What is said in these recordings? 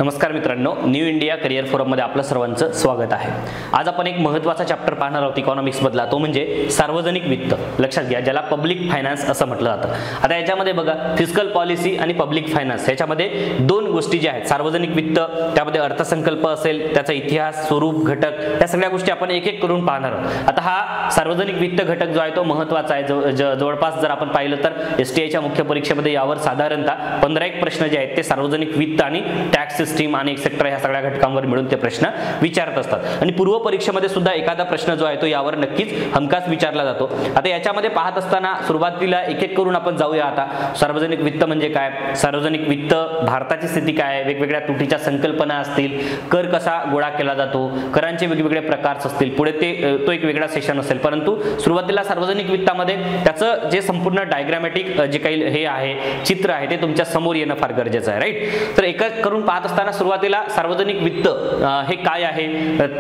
नमस्कार मित्रांनो, new India career फोरममध्ये आपलं सर्वांचं स्वागत आहे। आज आपण एक महत्त्वाचा चॅप्टर पाहणार आहोत इकॉनॉमिक्स मधला, तो म्हणजे सार्वजनिक वित्त। लक्षात घ्या, ज्याला पब्लिक फायनान्स असं म्हटलं जातं। आता याच्यामध्ये बघा, फिस्कल पॉलिसी आणि पब्लिक फायनान्स याच्यामध्ये दोन गोष्टी ज्या आहेत, सार्वजनिक वित्त, त्यामध्ये अर्थसंकल्प असेल, त्याचा इतिहास, स्वरूप, घटक, त्या सगळ्या गोष्टी आपण एक एक करून पाहणार आहोत। आता हा सार्वजनिक वित्त घटक जो आहे तो महत्त्वाचा आहे। जवळपास जर आपण पाहिलं तर एसटीआयच्या मुख्य परीक्षेमध्ये यावर साधारणतः 15 एक प्रश्न जे आहेत ते सार्वजनिक वित्त आणि टॅक्स सिस्टीम आणि एक्सेट्रा ह्या सगळ्या घटकांवर मिळून ते प्रश्न विचारत असतात। आणि पूर्व परीक्षेमध्ये सुद्धा एखादा प्रश्न जो आहे तो यावर नक्कीच हमखास विचारला जातो। आता याच्यामध्ये पाहत असताना सुरुवातीला एक एक करून आपण जाऊया। आता सार्वजनिक वित्त म्हणजे काय, सार्वजनिक वित्त, भारताची स्थिती काय आहे, वेगवेगळ्या तुटीच्या संकल्पना असतील, कर कसा गोळा केला जातो, करांचे वेगवेगळे प्रकार असतील, पुढे तो एक वेगळा सेशन असेल। परंतु सुरुवातीला सार्वजनिक वित्तामध्ये त्याचं जे संपूर्ण डायग्रामॅटिक जे काही हे आहे, चित्र आहे, ते तुमच्या समोर येणं फार गरजेचं आहे, राईट। तर एक एक करून पाहत असताना सुरुवातीला सार्वजनिक वित्त हे काय आहे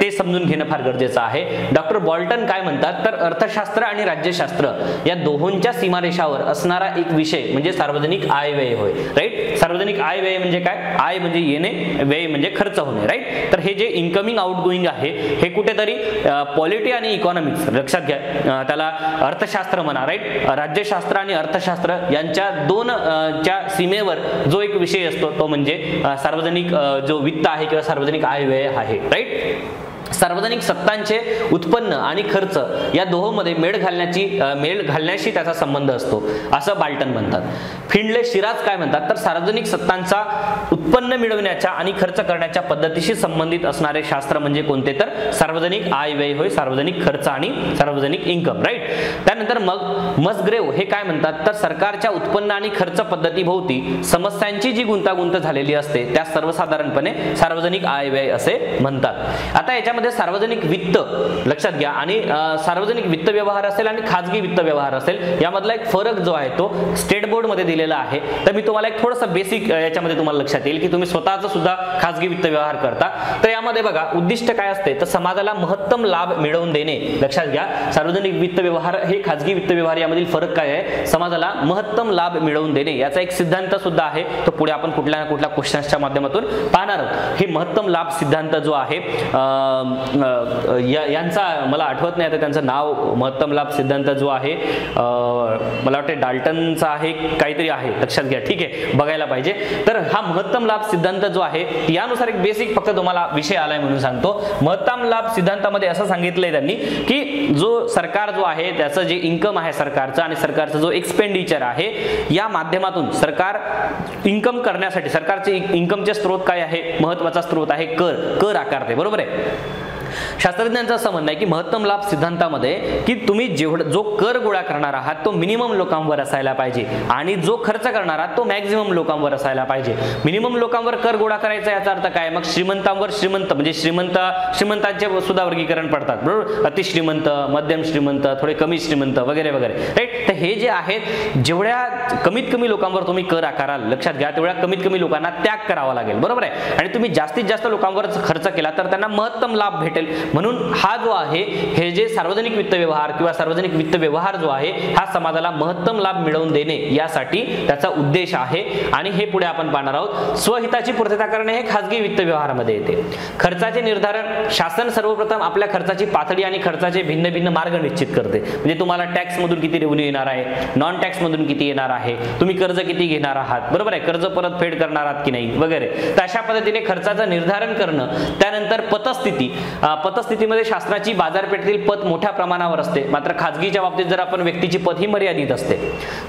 ते समजून घेणं फार गरजेचं आहे। डॉक्टर बॉल्टन काय म्हणतात तर अर्थशास्त्र आणि राज्यशास्त्र या दोहोंच्या सीमारेषावर असणारा एक विषय म्हणजे सार्वजनिक आय व्यय होय, राईट। सार्वजनिक आय व्यय म्हणजे काय, आय म्हणजे येणे, व्यय म्हणजे खर्च होणे, राईट। तर हे जे इनकमिंग आउटगोइंग आहे हे कुठेतरी पॉलिटी आणि इकॉनॉमिक्स, लक्षात घ्या, त्याला अर्थशास्त्र म्हणा, राईट। राज्यशास्त्र आणि अर्थशास्त्र यांच्या दोन च्या सीमेवर जो एक विषय असतो तो म्हणजे सार्वजनिक जो वित्त आहे किंवा सार्वजनिक आय व्यय आहे, राईट। सार्वजनिक सत्तांचे उत्पन्न आणि खर्च या दोहोंमध्ये मेळ घालण्याशी त्याचा संबंध असतो असं बाल्टन म्हणतात। फिंडले शिराज काय म्हणतात तर सार्वजनिक सत्तांचा उत्पन्न मिळवण्याच्या आणि खर्च करण्याच्या पद्धतीशी संबंधित असणारे शास्त्र म्हणजे कोणते तर सार्वजनिक आय व्यय होय, सार्वजनिक खर्च आणि सार्वजनिक इन्कम, राईट। त्यानंतर मग मसग्रेव हे काय म्हणतात तर सरकारच्या उत्पन्न आणि खर्च पद्धतीभोवती समस्यांची जी गुंतागुंत झालेली असते त्या सर्वसाधारणपणे सार्वजनिक आय व्यय असे म्हणतात। आता याच्यामध्ये सार्वजनिक वित्त, लक्षात घ्या, आणि सार्वजनिक वित्त व्यवहार असेल आणि खाजगी वित्त व्यवहार असेल यामधला एक फरक जो आहे तो स्टेट बोर्ड मध्ये दिलेला आहे। तर मी तुम्हाला एक थोडंसं बेसिक याच्यामध्ये तुम्हाला लक्षात येईल की तुम्ही स्वतःचा सुद्धा खाजगी वित्त व्यवहार करता। तर यामध्ये बघा उद्दिष्ट काय असते तर समाजाला महत्तम लाभ मिळवून देणे। लक्षात घ्या, सार्वजनिक वित्त व्यवहार हे खाजगी वित्त व्यवहार यामधील फरक काय आहे, समाजाला महत्तम लाभ मिळवून देणे याचा एक सिद्धांत सुद्धा आहे, तो पुढे आपण कुठल्या ना कुठल्या क्वेश्चन्सच्या माध्यमातून पाहणार आहोत। हे महत्तम लाभ सिद्धांत जो आहे यांचा मला आठवत नाही आता त्यांचं नाव, महत्तम लाभ सिद्धांत जो आहे मला वाटते डाल्टनचा आहे काहीतरी आहे, लक्षात घ्या, ठीक आहे, बघायला पाहिजे। तर हा महत्तम लाभ सिद्धांत जो आहे यानुसार एक बेसिक फक्त तुम्हाला विषय आलाय म्हणून सांगतो। महत्तम लाभ सिद्धांतामध्ये असं सांगितलंय त्यांनी की जो सरकार जो आहे त्याचं जे इन्कम आहे सरकारचं आणि सरकारचा जो एक्सपेंडिचर आहे या माध्यमातून सरकार इन्कम करण्यासाठी, सरकारचे इन्कमचे स्रोत काय आहे, महत्वाचा स्रोत आहे कर आकारते, बरोबर आहे। शास्त्रज्ञांचं असं म्हणणं आहे की महत्तम लाभ सिद्धांतामध्ये की तुम्ही जो कर गोळा करणार आहात तो मिनिमम लोकांवर असायला पाहिजे आणि जो खर्च करणार आहात तो मॅक्झिमम लोकांवर असायला पाहिजे। मिनिमम लोकांवर कर गोळा करायचा याचा अर्थ काय, मग श्रीमंतांवर श्रीमंत म्हणजे श्रीमंतांचे सुद्धा वर्गीकरण पडतात, बरोबर, अति श्रीमंत, मध्यम श्रीमंत, थोडे कमी श्रीमंत वगैरे वगैरे, राईट। तर हे जे आहेत जेवढ्या कमीत कमी लोकांवर तुम्ही कर आकाराल, लक्षात घ्या, तेवढ्या कमीत कमी लोकांना त्याग करावा लागेल, बरोबर आहे। आणि तुम्ही जास्तीत जास्त लोकांवर खर्च केला तर त्यांना महत्तम लाभ भेटेल। म्हणून हा जो आहे हे जे सार्वजनिक वित्त व्यवहार किंवा सार्वजनिक वित्त व्यवहार जो आहे हा समाजाला महत्तम लाभ मिळवून देणे यासाठी त्याचा उद्देश आहे आणि हे पुढे आपण पाहणार आहोत। स्वहिताची पूर्तता करणे हे खाजगी वित्त व्यवहारामध्ये येते। खर्चाचे निर्धारण, शासन सर्वप्रथम आपल्या खर्चाची पातळी आणि खर्चाचे भिन्न भिन्न मार्ग निश्चित करते, म्हणजे तुम्हाला टॅक्स मधून किती रेव्हेन्यू येणार आहे, नॉन टॅक्स मधून किती येणार आहे, तुम्ही कर्ज किती घेणार आहात, बरोबर आहे, कर्ज परतफेड करणार आहात की नाही वगैरे। तर अशा पद्धतीने खर्चाचं निर्धारण करणं। त्यानंतर पतस्थितीमध्ये शासनाची बाजारपेठेतील पत मोठ्या प्रमाणावर असते, मात्र खाजगीच्या बाबतीत जर आपण व्यक्तीची पत ही मर्यादित असते।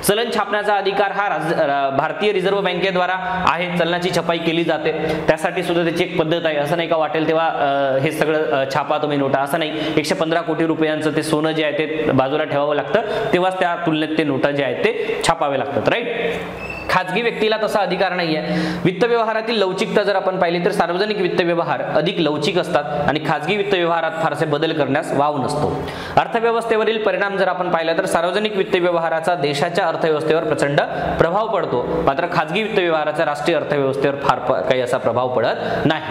चलन छापण्याचा अधिकार हा भारतीय रिझर्व्ह बँकेद्वारा आहे, चलनाची छपाई केली जाते, त्यासाठी सुद्धा त्याची एक पद्धत आहे। असं नाही का वाटेल तेव्हा हे सगळं छापा तुम्ही नोटा, असं नाही। 115 कोटी रुपयांचं ते सोनं जे आहे ते बाजूला ठेवावं लागतं, तेव्हाच त्या तुलनेत ते नोटा जे आहेत ते छापावे लागतात, राईट। खाजगी व्यक्तीला तसा अधिकार नाही आहे। वित्त व्यवहारातील लवचिकता जर आपण पाहिली तर सार्वजनिक वित्त व्यवहार अधिक लवचिक असतात आणि खाजगी वित्त व्यवहारात फारसे बदल करण्यास वाव नसतो। अर्थव्यवस्थेवरील परिणाम जर आपण पाहिला तर सार्वजनिक वित्त व्यवहाराचा देशाच्या अर्थव्यवस्थेवर प्रचंड प्रभाव पडतो, मात्र खाजगी वित्त व्यवहाराचा राष्ट्रीय अर्थव्यवस्थेवर फार काही असा प्रभाव पडत नाही।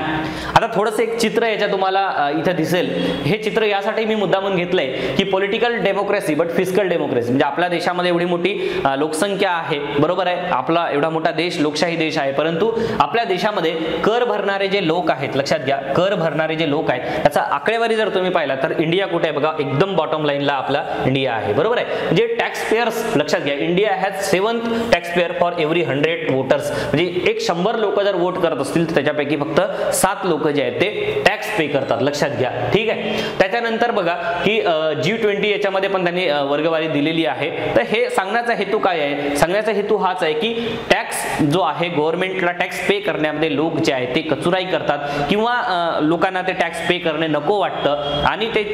आता थोडंसं एक चित्र याच्या तुम्हाला इथे दिसेल। हे चित्र यासाठी मी मुद्दामून घेतलंय की political democracy but fiscal democracy, म्हणजे आपल्या देशामध्ये एवढी मोठी लोकसंख्या आहे, बरोबर आहे, आपला एवढा मोठा देश लोकशाही देश आहे, परंतु आपल्या देशामध्ये कर भरणारे जे लोक आहेत, लक्षात घ्या, कर भरणारे जे लोक आहेत त्याचा आकडेवारी जर तुम्ही पाहिला तर इंडिया कुठे आहे बघा, एकदम बॉटम लाईनला आपला इंडिया आहे, बरोबर आहे. म्हणजे टॅक्स पेयर्स, लक्षात घ्या, India has 7th tax pair for every 100 voters. म्हणजे 100 लोक जर वोट करत असतील तर त्याच्यापैकी फक्त 7 लोक जे आहेत ते टॅक्स पे करतात, लक्षात घ्या, ठीक आहे. त्याच्यानंतर बघा की G20 याच्यामध्ये पण त्यांनी वर्गवारी दिलेली आहे. तर हे सांगण्याचा हेतू काय आहे? सांगण्याचा हेतू हाच आहे की टॅक्स जो आहे, गव्हर्नमेंटला टॅक्स पे करण्यामध्ये लोक जे आहेत ते कचुराई करतात किंवा लोकांना ते टॅक्स पे करणे नको वाटतं आणि ते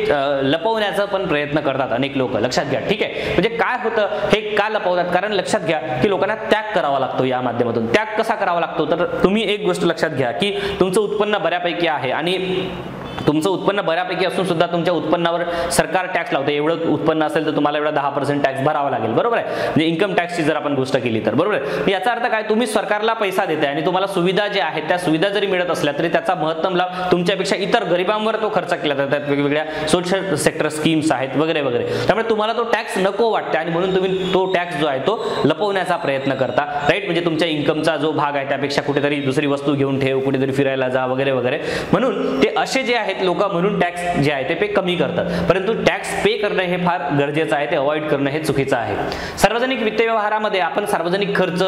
लपवण्याचा पण प्रयत्न करतात अनेक लोक, लक्षात घ्या, ठीक आहे. म्हणजे काय होतं, हे का लपवतात? कारण लक्षात घ्या की लोकांना त्याग करावा लागतो या माध्यमातून. त्याग कसा करावा लागतो? तर तुम्ही एक गोष्ट लक्षात घ्या की तुमचं उत्पन्न बऱ्यापैकी आहे आणि तुमचं उत्पन्न बऱ्यापैकी असून सुद्धा तुमच्या उत्पन्नावर सरकार टॅक्स लावते. एवढं उत्पन्न असेल तर तुम्हाला एवढा 10% टॅक्स भरावा लागेल, बरोबर आहे. म्हणजे इन्कम टॅक्सची जर आपण गोष्ट केली तर, बरोबर आहे. याचा अर्थ काय? तुम्ही सरकारला पैसा देताय आणि तुम्हाला सुविधा ज्या आहेत त्या सुविधा जरी मिळत असल्या तरी त्याचा महत्तम लाभ तुमच्यापेक्षा इतर गरिबांवर तो खर्च केला जातो. वेगवेगळ्या सोशल सेक्टर स्कीम्स आहेत वगैरे वगैरे. त्यामुळे तुम्हाला तो टॅक्स नको वाटते आणि म्हणून तुम्ही तो टॅक्स जो आहे तो लपवण्याचा प्रयत्न करता, राईट. म्हणजे तुमच्या इन्कमचा जो भाग आहे त्यापेक्षा कुठेतरी दुसरी वस्तू घेऊन ठेव, कुठेतरी फिरायला जा वगैरे वगैरे. म्हणून ते असे जे आहेत लोक म्हणून टॅक्स जे आहे ते पे कमी करतात, परंतु टॅक्स पे करणे हे फार गरजेचं आहे, ते अवॉइड करणं हे चुकीचं आहे. सार्वजनिक वित्त व्यवहारामध्ये आपण सार्वजनिक खर्च,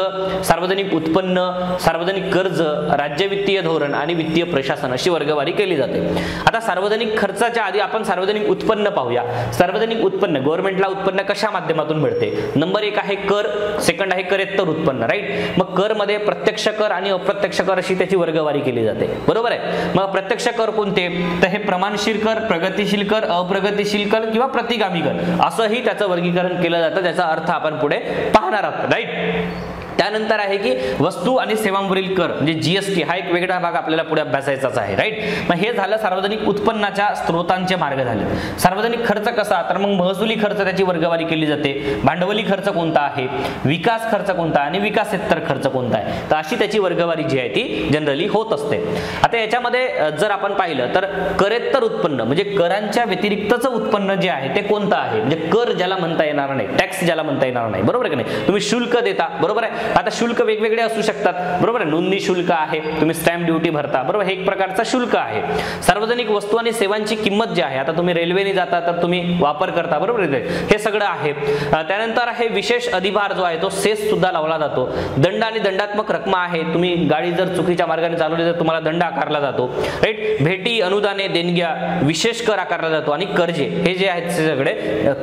सार्वजनिक उत्पन्न, सार्वजनिक कर्ज, राज्य वित्तीय धोरण आणि वित्तीय प्रशासन अशी वर्गवारी केली जाते. आता सार्वजनिक खर्चाच्या आधी आपण सार्वजनिक उत्पन्न पाहूया. सार्वजनिक उत्पन्न, गव्हर्नमेंटला उत्पन्न कशा माध्यमातून मिळते? नंबर 1 आहे कर, सेकंड आहे करेत्तर उत्पन्न, राईट. मग कर मध्ये प्रत्यक्ष कर आणि अप्रत्यक्ष कर अशी त्याची वर्गवारी केली जाते, बरोबर आहे. मग प्रत्यक्ष कर कोणते? तर हे प्रमाणशील कर, प्रगतिशील कर, अप्रगतिशील कर किंवा प्रतिगामी कर असंही त्याचं वर्गीकरण केलं जातं. त्याचा अर्थ आपण पुढे पाहणार आहोत, राईट. त्यानंतर आहे की वस्तू आणि सेवांवरील कर म्हणजे जीएसटी हा एक वेगळा भाग आपल्याला पुढे अभ्यासायचाच आहे, राईट. मग हे झालं सार्वजनिक उत्पन्नाच्या स्त्रोतांचे मार्ग झाले. सार्वजनिक खर्च कसा? तर मग महसुली खर्च त्याची वर्गवारी केली जाते. भांडवली खर्च कोणता आहे, विकास खर्च कोणता आणि विकासेतर खर्च कोणता आहे, तर अशी त्याची वर्गवारी जी आहे ती जनरली होत असते. आता याच्यामध्ये जर आपण पाहिलं तर करेत्तर उत्पन्न म्हणजे करांच्या व्यतिरिक्तचं उत्पन्न जे आहे ते कोणतं आहे? म्हणजे कर ज्याला म्हणता येणार नाही, टॅक्स ज्याला म्हणता येणार नाही, बरोबर आहे की नाही. तुम्ही शुल्क देता, बरोबर आहे. आता शुल्क वेगवेगळे असू शकतात, बरोबर आहे. नोंदणी शुल्क आहे, तुम्ही स्टॅम्प ड्युटी भरता, बरोबर, हे एक प्रकारचा शुल्क आहे. सार्वजनिक वस्तू आणि सेवांची किंमत जी आहे, आता तुम्ही रेल्वेने जाता तर तुम्ही वापर करता, बरोबर आहे, हे सगळं आहे. त्यानंतर आहे विशेष अधिभार जो आहे तो सेस सुद्धा लावला जातो. दंड आणि दंडात्मक रक्कम आहे, तुम्ही गाडी जर चुकीच्या मार्गाने चालवली तर तुम्हाला दंड आकारला जातो, राईट. भेटी, अनुदाने, देणग्या, विशेष कर आकारला जातो आणि कर्जे हे जे आहेत ते सगळे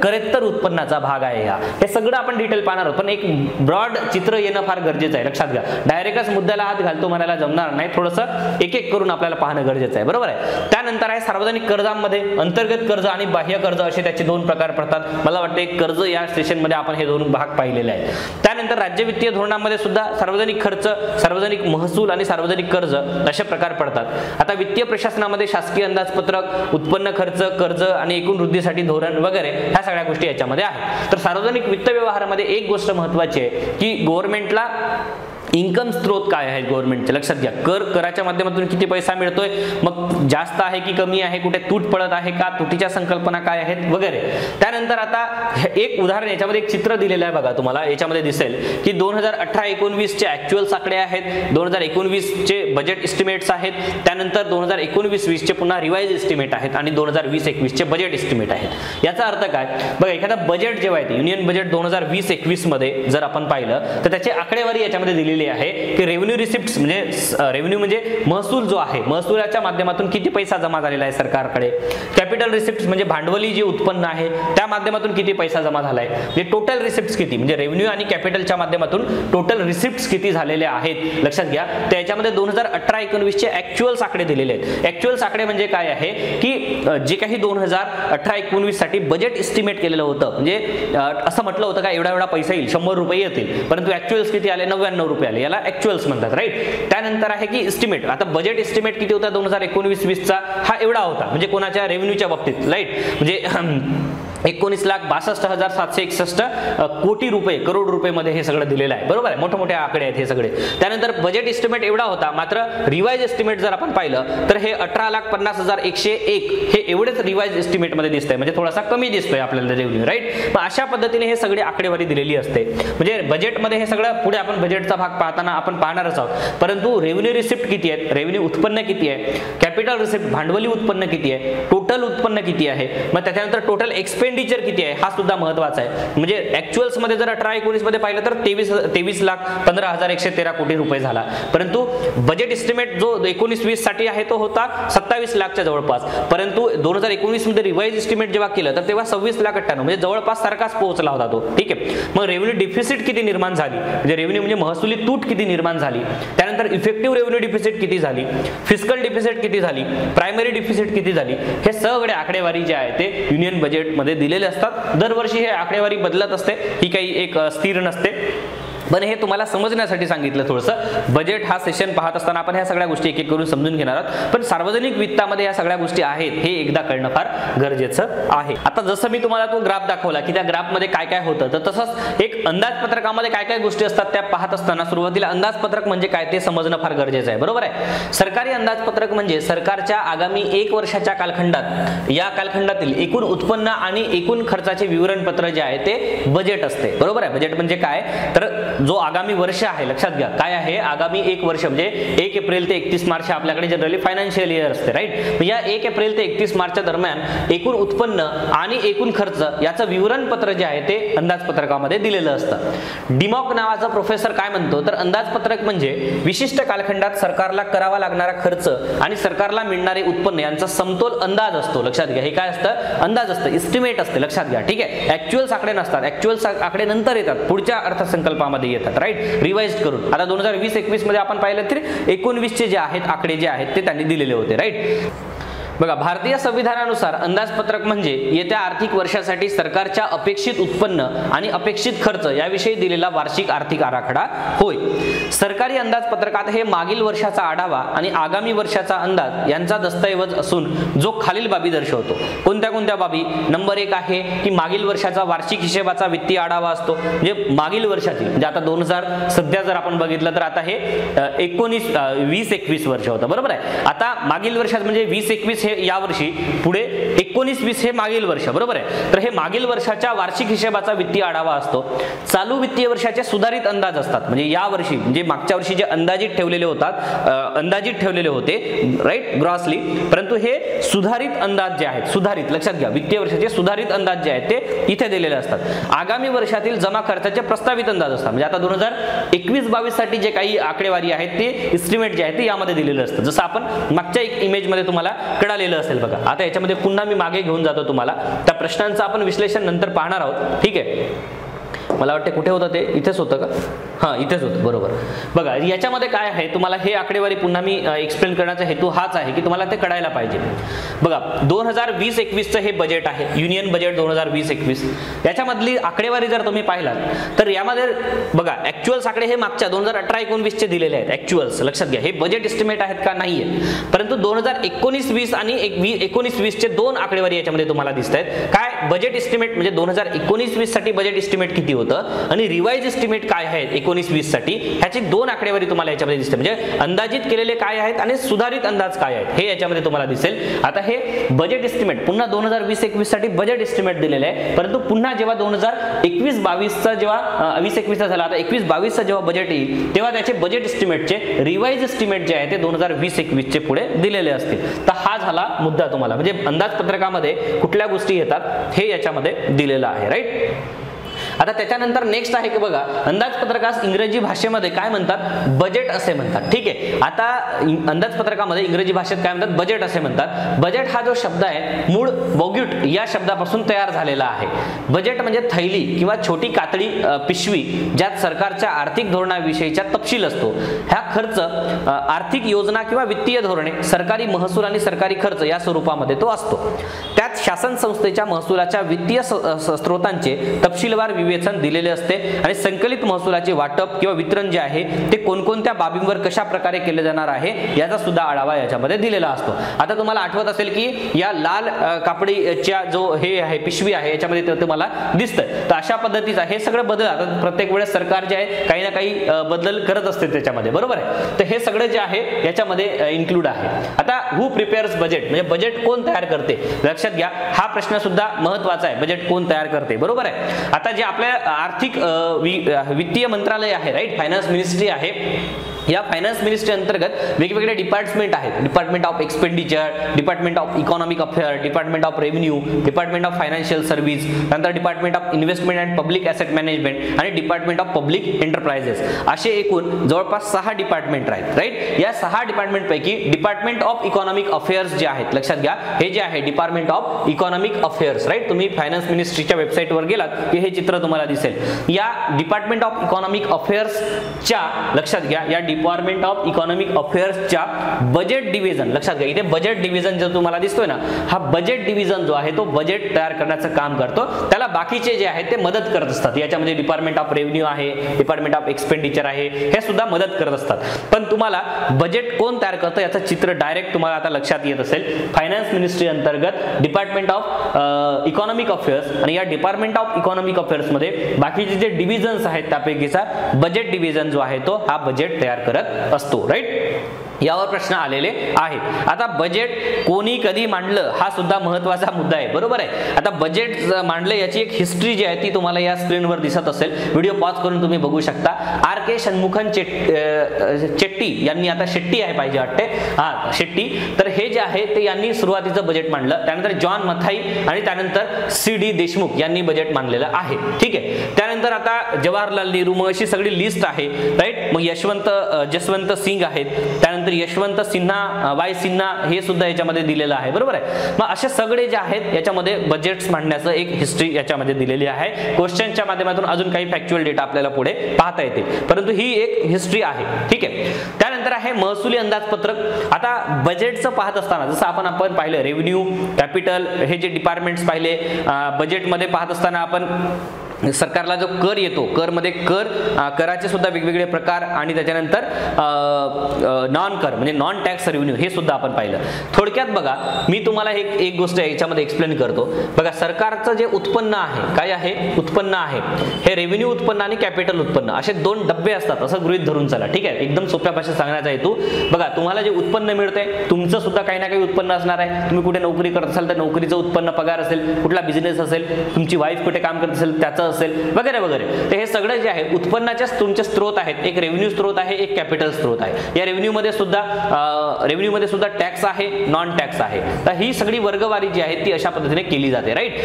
करेत्तर उत्पन्नाचा भाग आहे. हे सगळं आपण डिटेल पाहणार आहोत, पण एक ब्रॉड चित्र येणं फार गरजेचं आहे, लक्षात घ्या. डायरेक्टच मुद्द्याला हात घालतो म्हणायला जमणार नाही, थोडंसं एक एक करून आपल्याला पाहणं गरजेचं आहे, बरोबर आहे. त्यानंतर आहे सार्वजनिक कर्जांमध्ये अंतर्गत कर्ज आणि बाह्य कर्ज असे त्याचे 2 प्रकार पडतात. मला वाटते कर्ज या सेशनमध्ये आपण हे 2 भाग पाहिलेले आहेत. त्यानंतर राज्य वित्तीय धोरणामध्ये सुद्धा सार्वजनिक खर्च, सार्वजनिक महसूल आणि सार्वजनिक कर्ज असे प्रकार पडतात. आता वित्तीय प्रशासनामध्ये शासकीय अंदाजपत्रक, उत्पन्न खर्च, कर्ज आणि एकूण वृद्धीसाठी धोरण वगैरे ह्या सगळ्या गोष्टी याच्यामध्ये आहेत. तर सार्वजनिक वित्त व्यवहारामध्ये एक गोष्ट महत्त्वाची आहे की गव्हर्नमेंटला इन्कम स्त्रोत काय आहे गव्हर्नमेंटचे, लक्षात घ्या. कराच्या माध्यमातून किती पैसा मिळतोय, मग जास्त आहे की कमी आहे, कुठे तूट पडत आहे का, तुटीच्या संकल्पना काय आहेत वगैरे. त्यानंतर आता एक उदाहरण याच्यामध्ये एक चित्र दिलेलं आहे बघा, तुम्हाला याच्यामध्ये दिसेल की 2018-19 चे ऍक्च्युअल्स आकडे आहेत, 2019 चे बजेट एस्टिमेट्स आहेत, त्यानंतर 2019-20 चे पुन्हा रिवाइज एस्टिमेट आहेत आणि 2020-21 चे बजेट एस्टिमेट आहेत. याचा अर्थ काय बघा, एखादा बजेट जेव्हा येते युनियन बजेट 2020-21 मध्ये जर आपण पाहिलं तर त्याची आकडेवारी याच्यामध्ये दिलेली आहे की रेव्हेन्यू रिसिप्ट्स म्हणजे रेव्हेन्यू म्हणजे महसूल जो आहे, महसुलाच्या माध्यमातून किती पैसा जमा झालेला आहे सरकारकडे. कॅपिटल रिसिप्ट्स म्हणजे भांडवली जे उत्पन्न आहे त्या माध्यमातून किती पैसा जमा झालाय. म्हणजे टोटल रिसिप्ट्स किती म्हणजे रेव्हेन्यू आणि कॅपिटलच्या माध्यमातून टोटल रिसिप्ट्स किती झालेले आहेत, लक्षात घ्या. त्याच्यामध्ये 2018-19 चे ऍक्च्युअल्स आकडे दिलेले आहेत. ऍक्च्युअल्स आकडे म्हणजे काय आहे की जे काही 2018-19 साठी बजेट एस्टिमेट केलेलं होतं, म्हणजे असं म्हटलं होतं का एवढा एवढा पैसा येईल, 100 रुपये येतील, परंतु ऍक्च्युअल्स किती आले, 99 रुपये आले, याला ऍक्च्युअल्स म्हणतात, राईट. त्यानंतर आहे की एस्टिमेट. आता बजेट एस्टिमेट किती होता 2019-20 चा, हा एवढा होता, म्हणजे कोणाच्या रेव्हेन्यूच्या बाबतीत, राईट. म्हणजे 19,62,761 कोटी रुपये, करोड रुपये मध्ये हे सगळं दिलेलं आहे, बरोबर आहे. मोठे मोठे आकडे आहेत हे सगळे. त्यानंतर बजेट एस्टिमेट एवढा होता, मात्र रिवाइज एस्टिमेट जर आपण पाहिलं तर हे 18,50,101 हे एवढेच रिवाइज एस्टिमेट मध्ये दिसतंय, म्हणजे थोडासा कमी दिसतोय आपल्याला रेव्हेन्यू, राईट. मग अशा पद्धतीने हे सगळे आकडेवारी दिलेली असते. म्हणजे बजेटमध्ये हे सगळं पुढे आपण बजेटचा भाग पाहताना आपण पाहणारच आहोत. परंतु रेव्हेन्यू रिसिप्ट किती आहेत, रेव्हेन्यू उत्पन्न किती आहे, कॅपिटल रिसिप्ट भांडवली उत्पन्न किती आहे, टोटल उत्पन्न किती आहे, मग त्याच्यानंतर टोटल एक्सपेंडिचर किती आहे, हा सुद्धा महत्त्वाचा आहे. म्हणजे ऍक्च्युअल्स मध्ये जर 18-19 मध्ये पाहिलं तर 23,15,113 कोटी रुपये झाला. परंतु बजेट एस्टिमेट जो 19-20 साठी आहे तो होता 27 लाखच्या जवळपास. परंतु 2019 मध्ये रिवाइज एस्टिमेट जेव्हा केलं तर तेव्हा 26,98,000 म्हणजे जवळपास सारखाच पोहोचला होता तो, ठीक आहे. मग रेव्हेन्यू डिफिसिट किती निर्माण झाली, म्हणजे रेव्हेन्यू म्हणजे महसुली तूट किती निर्माण झाली. त्यानंतर इफेक्टिव्ह रेव्हेन्यू डिफिसिट किती झाली, फिस्कल डिफिसिट किती झाली, प्रायमरी डिफिसिट किती झाली, हे सगळे आकडेवारी जे आहे ते युनियन बजेटमध्ये दिलेले असतात. दरवर्षी हे आकडेवारी बदलत असते, ही काही एक स्थिर नसते. पण हे तुम्हाला समजण्यासाठी सांगितलं थोडंसं. बजेट हा सेशन पाहत असताना आपण ह्या सगळ्या गोष्टी एक एक करून समजून घेणार आहोत. पण सार्वजनिक वित्तामध्ये या सगळ्या गोष्टी आहेत हे एकदा कळणं फार गरजेचं आहे. आता जसं मी तुम्हाला तो ग्राफ दाखवला की त्या ग्राफमध्ये काय काय होतं, तर तसंच एक अंदाजपत्रकामध्ये काय काय गोष्टी असतात त्या पाहत असताना सुरुवातीला अंदाजपत्रक म्हणजे काय ते समजणं फार गरजेचं आहे, बरोबर आहे. सरकारी अंदाजपत्रक म्हणजे सरकारच्या आगामी 1 वर्षाच्या कालखंडात, या कालखंडातील एकूण उत्पन्न आणि एकूण खर्चाचे विवरणपत्र जे आहे ते बजेट असते, बरोबर आहे. बजेट म्हणजे काय, तर जो आगामी वर्ष आहे, लक्षात घ्या काय आहे आगामी 1 वर्ष, म्हणजे 1 एप्रिल ते 31 मार्च आपल्याकडे जनरली फायनान्शियल इयर असते, राईट. या 1 एप्रिल ते 31 मार्चच्या दरम्यान एकूण उत्पन्न आणि एकूण खर्च याचं विवरणपत्र जे आहे ते अंदाजपत्रकामध्ये दिलेलं असतं. डिमॉक नावाचा प्रोफेसर काय म्हणतो, तर अंदाजपत्रक म्हणजे विशिष्ट कालखंडात सरकारला करावा लागणारा खर्च आणि सरकारला मिळणारे उत्पन्न यांचा समतोल अंदाज असतो. लक्षात घ्या, हे काय असतं, अंदाज असतं, एस्टिमेट असते, लक्षात घ्या, ठीक आहे. ऍक्च्युअल आकडे नसतात, ऍक्च्युअल आकडे नंतर येतात, पुढच्या अर्थसंकल्पामध्ये येतात, राईट, रिवाइज करून. आता 2020-21 मध्ये आपण पाहिलं तर 19 चे जे आहेत आकडे जे आहेत ते त्यांनी दिलेले होते, राईट. बघा, भारतीय संविधानानुसार अंदाजपत्रक म्हणजे येत्या आर्थिक वर्षासाठी सरकारच्या अपेक्षित उत्पन्न आणि अपेक्षित खर्च याविषयी दिलेला वार्षिक आर्थिक आराखडा होय. सरकारी अंदाजपत्रकात हे मागील वर्षाचा आढावा आणि आगामी वर्षाचा अंदाज यांचा दस्तऐवज असून जो खालील बाबी दर्शवतो. कोणत्या कोणत्या बाबी, नंबर 1 आहे की मागील वर्षाचा वार्षिक हिशेबाचा वित्तीय आढावा असतो, म्हणजे मागील वर्षातील, म्हणजे आता 2000 सध्या जर आपण बघितलं तर आता हे 20-21 वर्ष होतं, बरोबर आहे. आता मागील वर्षात म्हणजे 20-21 हे या वर्षी, पुढे 19-20 हे मागील वर्ष, बरोबर आहे. तर हे मागील वर्षाच्या वार्षिक हिशेबाचा वित्तीय आढावा असतो. चालू वित्तीय वर्षाचे सुधारित अंदाज असतात, म्हणजे या वर्षी म्हणजे मागच्या वर्षी जे अंदाजित ठेवलेले होते, राईट, ग्रॉसली, परंतु हे सुधारित अंदाज जे आहेत, सुधारित, लक्षात घ्या, वित्तीय वर्षाचे सुधारित अंदाज जे आहेत ते इथे दिलेले असतात. आगामी वर्षातील जमा खर्चाचे प्रस्तावित अंदाज असतात, म्हणजे आता 2021-22 साठी जे काही आकडेवारी आहेत ते एस्टिमेट जे आहे ते यामध्ये दिलेलं असतं. जसं आपण मागच्या एक इमेज मध्ये तुम्हाला कळालेलं असेल. बघा, आता याच्यामध्ये पुन्हा मी मागे घेऊन जातो तुम्हाला, त्या प्रश्नांचं आपण विश्लेषण नंतर पाहणार आहोत, ठीक आहे. मला वाटतं कुठे होतं ते, इथेच होतं का, हां इथेच होतं, बरोबर. बघा, याच्यामध्ये काय आहे, तुम्हाला हे आकडेवारी पुन्हा मी एक्सप्लेन करण्याचा हेतू हाच आहे की तुम्हाला ते कळायला पाहिजे. बघा, 2020-21चं हे बजेट आहे, युनियन बजेट 2020-21. याच्यामधली आकडेवारी जर तुम्ही पाहिलात तर यामध्ये बघा, ऍक्च्युअल्स आकडे हे मागच्या 2018-19 चे दिलेले आहेत, ऍक्च्युअल्स, लक्षात घ्या. हे बजेट एस्टिमेट आहेत का, नाहीये. परंतु 2019-20 आणि 19-20 चे 2 आकडेवारी याच्यामध्ये तुम्हाला दिसत आहेत. काय बजेट एस्टिमेट म्हणजे 2019-20 साठी बजेट एस्टिमेट किती होतं आणि रिवाइज एस्टिमेट काय आहे 19-20 साठी, ह्याची 2 आकडेवारी तुम्हाला याच्यामध्ये दिसते. म्हणजे अंदाजित केलेले काय आहेत आणि सुधारित अंदाज काय आहेत हे याच्यामध्ये तुम्हाला दिसेल. आता हे बजेट एस्टिमेट पुन्हा 2020-21 साठी बजेट एस्टिमेट दिलेले आहे, परंतु पुन्हा जेव्हा 2021-22 जेव्हा 20-21 झाला, आता 21-22 जेव्हा बजेट येईल तेव्हा त्याचे बजेट एस्टिमेटचे रिवाइज एस्टिमेट जे आहे ते 2020-21 चे पुढे दिलेले असतील. तर हा झाला मुद्दा तुम्हाला, म्हणजे अंदाजपत्रकामध्ये कुठल्या गोष्टी येतात हे याच्यामध्ये दिलेलं आहे, राईट. आता त्याच्यानंतर नेक्स्ट आहे की बघा, अंदाजपत्रकास इंग्रजी भाषेमध्ये काय म्हणतात, बजेट असे म्हणतात, ठीक आहे. आता अंदाजपत्रकामध्ये इंग्रजी भाषेत काय म्हणतात, बजेट असे म्हणतात. बजेट हा जो शब्द आहे मूळ बॉग्यूट या शब्दापासून तयार झालेला आहे. बजेट म्हणजे थैली किंवा छोटी कातडी पिशवी ज्यात सरकारच्या आर्थिक धोरणाविषयीचा तपशील असतो. हा खर्च आर्थिक योजना किंवा वित्तीय धोरणे, सरकारी महसूल आणि सरकारी खर्च या स्वरूपामध्ये तो असतो. त्यात शासन संस्थेच्या महसुलाच्या वित्तीय स्रोतांचे तपशीलवार विवेचन दिलेले असते आणि संकलित महसुलाचे वाटप किंवा वितरण जे आहे ते कोणकोणत्या बाबींवर कशा प्रकारे केले जाणार आहे याचा सुद्धा आढावा याच्यामध्ये दिलेला असतो. आता तुम्हाला आठवत असेल की या लाल कापडीच्या जो हे आहे पिशवी आहे याच्यामध्ये तुम्हाला दिसतंय, तर अशा पद्धतीचा हे सगळं बदल आता प्रत्येक वेळेस सरकार जे आहे काही ना काही बदल करत असते त्याच्यामध्ये, बरोबर आहे. तर हे सगळं जे आहे याच्यामध्ये इन्क्लूड आहे. आता हु प्रिपेअर्स बजेट म्हणजे बजेट कोण तयार करते, लक्षात घ्या हा प्रश्न सुद्धा महत्वाचा आहे. बजेट कोण तयार करते, बरोबर आहे. आता जे आपल्या आर्थिक वित्तीय मंत्रालय आहे, राईट, फायनान्स मिनिस्ट्री आहे, या फायनान्स मिनिस्ट्री अंतर्गत वेगवेगळे डिपार्टमेंट आहेत. Department of expenditure, department of economic affair, department of revenue, department of financial service, नंतर department of investment and public asset management आणि डिपार्टमेंट ऑफ पब्लिक एंटरप्राइजेस, असे एकूण जवळपास 6 डिपार्टमेंट आहेत, राईट. या 6 डिपार्टमेंट पैकी डिपार्टमेंट ऑफ इकॉनॉमिक अफेअर्स जे आहेत, लक्षात घ्या हे जे आहे department of economic affairs, right. तुम्ही फायनान्स मिनिस्ट्रीच्या वेबसाईटवर गेलात की हे चित्र तुम्हाला दिसेल. या डिपार्टमेंट ऑफ इकॉनॉमिक अफेअर्सच्या, लक्षात घ्या, या डिपार्टमेंट ऑफ इकॉनॉमिक अफेअर्सच्या बजेट डिव्हिजन, लक्षात घ्या इथे बजेट डिव्हिजन जो तुम्हाला दिसतोय ना, हा बजेट डिव्हिजन जो आहे तो बजेट तयार करण्याचं काम करतो. त्याला बाकीचे जे आहेत ते मदत करत असतात. याच्यामध्ये डिपार्टमेंट ऑफ रेव्हेन्यू आहे, डिपार्टमेंट ऑफ एक्सपेंडिचर आहे, हे सुद्धा मदत करत असतात. पण तुम्हाला बजेट कोण तयार करतं याचं चित्र डायरेक्ट तुम्हाला आता लक्षात येत असेल. फायनान्स मिनिस्ट्री अंतर्गत डिपार्टमेंट ऑफ इकॉनॉमिक अफेअर्स आणि या डिपार्टमेंट ऑफ इकॉनॉमिक अफेअर्स मध्ये बाकीचे जे डिव्हिजन्स आहेत त्यापैकीचा बजेट डिव्हिजन जो आहे तो हा बजेट तयार करत असतो, राईट. यावर प्रश्न आलेले आहेत. आता बजेट कोणी कधी मांडलं हा सुद्धा महत्वाचा मुद्दा आहे, बरोबर आहे. आता बजेट मांडलं याची एक हिस्ट्री जी आहे ती तुम्हाला या स्क्रीनवर दिसत असेल. व्हिडिओ पॉज करून तुम्ही बघू शकता. R.K. षण्मुखन शेट्टी यांनी, आता शेट्टी आहे पाहिजे वाटते, हा शेट्टी, तर हे जे आहे ते यांनी सुरुवातीचं बजेट मांडलं. त्यानंतर जॉन मथाई आणि त्यानंतर C.D. देशमुख यांनी बजेट मांडलेलं आहे, ठीक आहे. त्यानंतर आता जवाहरलाल नेहरू, मग अशी सगळी लिस्ट आहे, राईट. मग जसवंत सिंग आहेत, त्यानंतर यशवंत सिन्हा, वाय सिन्हा हे सुद्धा याच्यामध्ये दिलेलं आहे, बरोबर आहे. मग असे सगळे जे आहेत याच्यामध्ये बजेट्स मांडण्याचं एक हिस्ट्री याच्यामध्ये दिलेली आहे. क्वेश्चनच्या माध्यमातून अजून काही फॅक्च्युअल डेटा आपल्याला पुढे पाहता येतील, परंतु ही एक हिस्ट्री आहे, ठीक आहे. त्यानंतर आहे महसुली अंदाजपत्रक. आता बजेटचं पाहत असताना जसं आपण पाहिलं रेव्हेन्यू, कॅपिटल हे जे डिपार्टमेंट्स पाहिले, बजेटमध्ये पाहत असताना आपण सरकारला जो कर येतो, करमध्ये कराचे सुद्धा वेगवेगळे प्रकार आणि त्याच्यानंतर नॉन कर म्हणजे नॉन टॅक्स रेव्हेन्यू हे सुद्धा आपण पाहिलं. थोडक्यात बघा मी तुम्हाला एक गोष्ट याच्यामध्ये एक्सप्लेन करतो. बघा सरकारचं जे उत्पन्न आहे, काय आहे उत्पन्न आहे, हे रेव्हेन्यू उत्पन्न आणि कॅपिटल उत्पन्न असे 2 डब्बे असतात असं गृहीत धरून चला, ठीक आहे. एकदम सोप्या भाषेत सांगण्याचा हेतू, बघा तुम्हाला जे उत्पन्न मिळते तुमचं सुद्धा काही ना काही उत्पन्न असणार आहे. तुम्ही कुठे नोकरी करत असाल तर नोकरीचं उत्पन्न पगार असेल, कुठला बिझनेस असेल, तुमची वाईफ कुठे काम करत असेल त्याचं असेल वगैरे वगैरे. तर हे सगळं जे आहे उत्पन्नाचे तुमचे स्त्रोत आहेत. एक रेव्हेन्यू स्त्रोत आहे, एक कॅपिटल स्त्रोत आहे. या रेव्हेन्यू मध्ये सुद्धा टॅक्स आहे, नॉन टॅक्स आहे. तर ही सगळी वर्गवारी जी आहे ती अशा पद्धतीने केली जाते, राईट.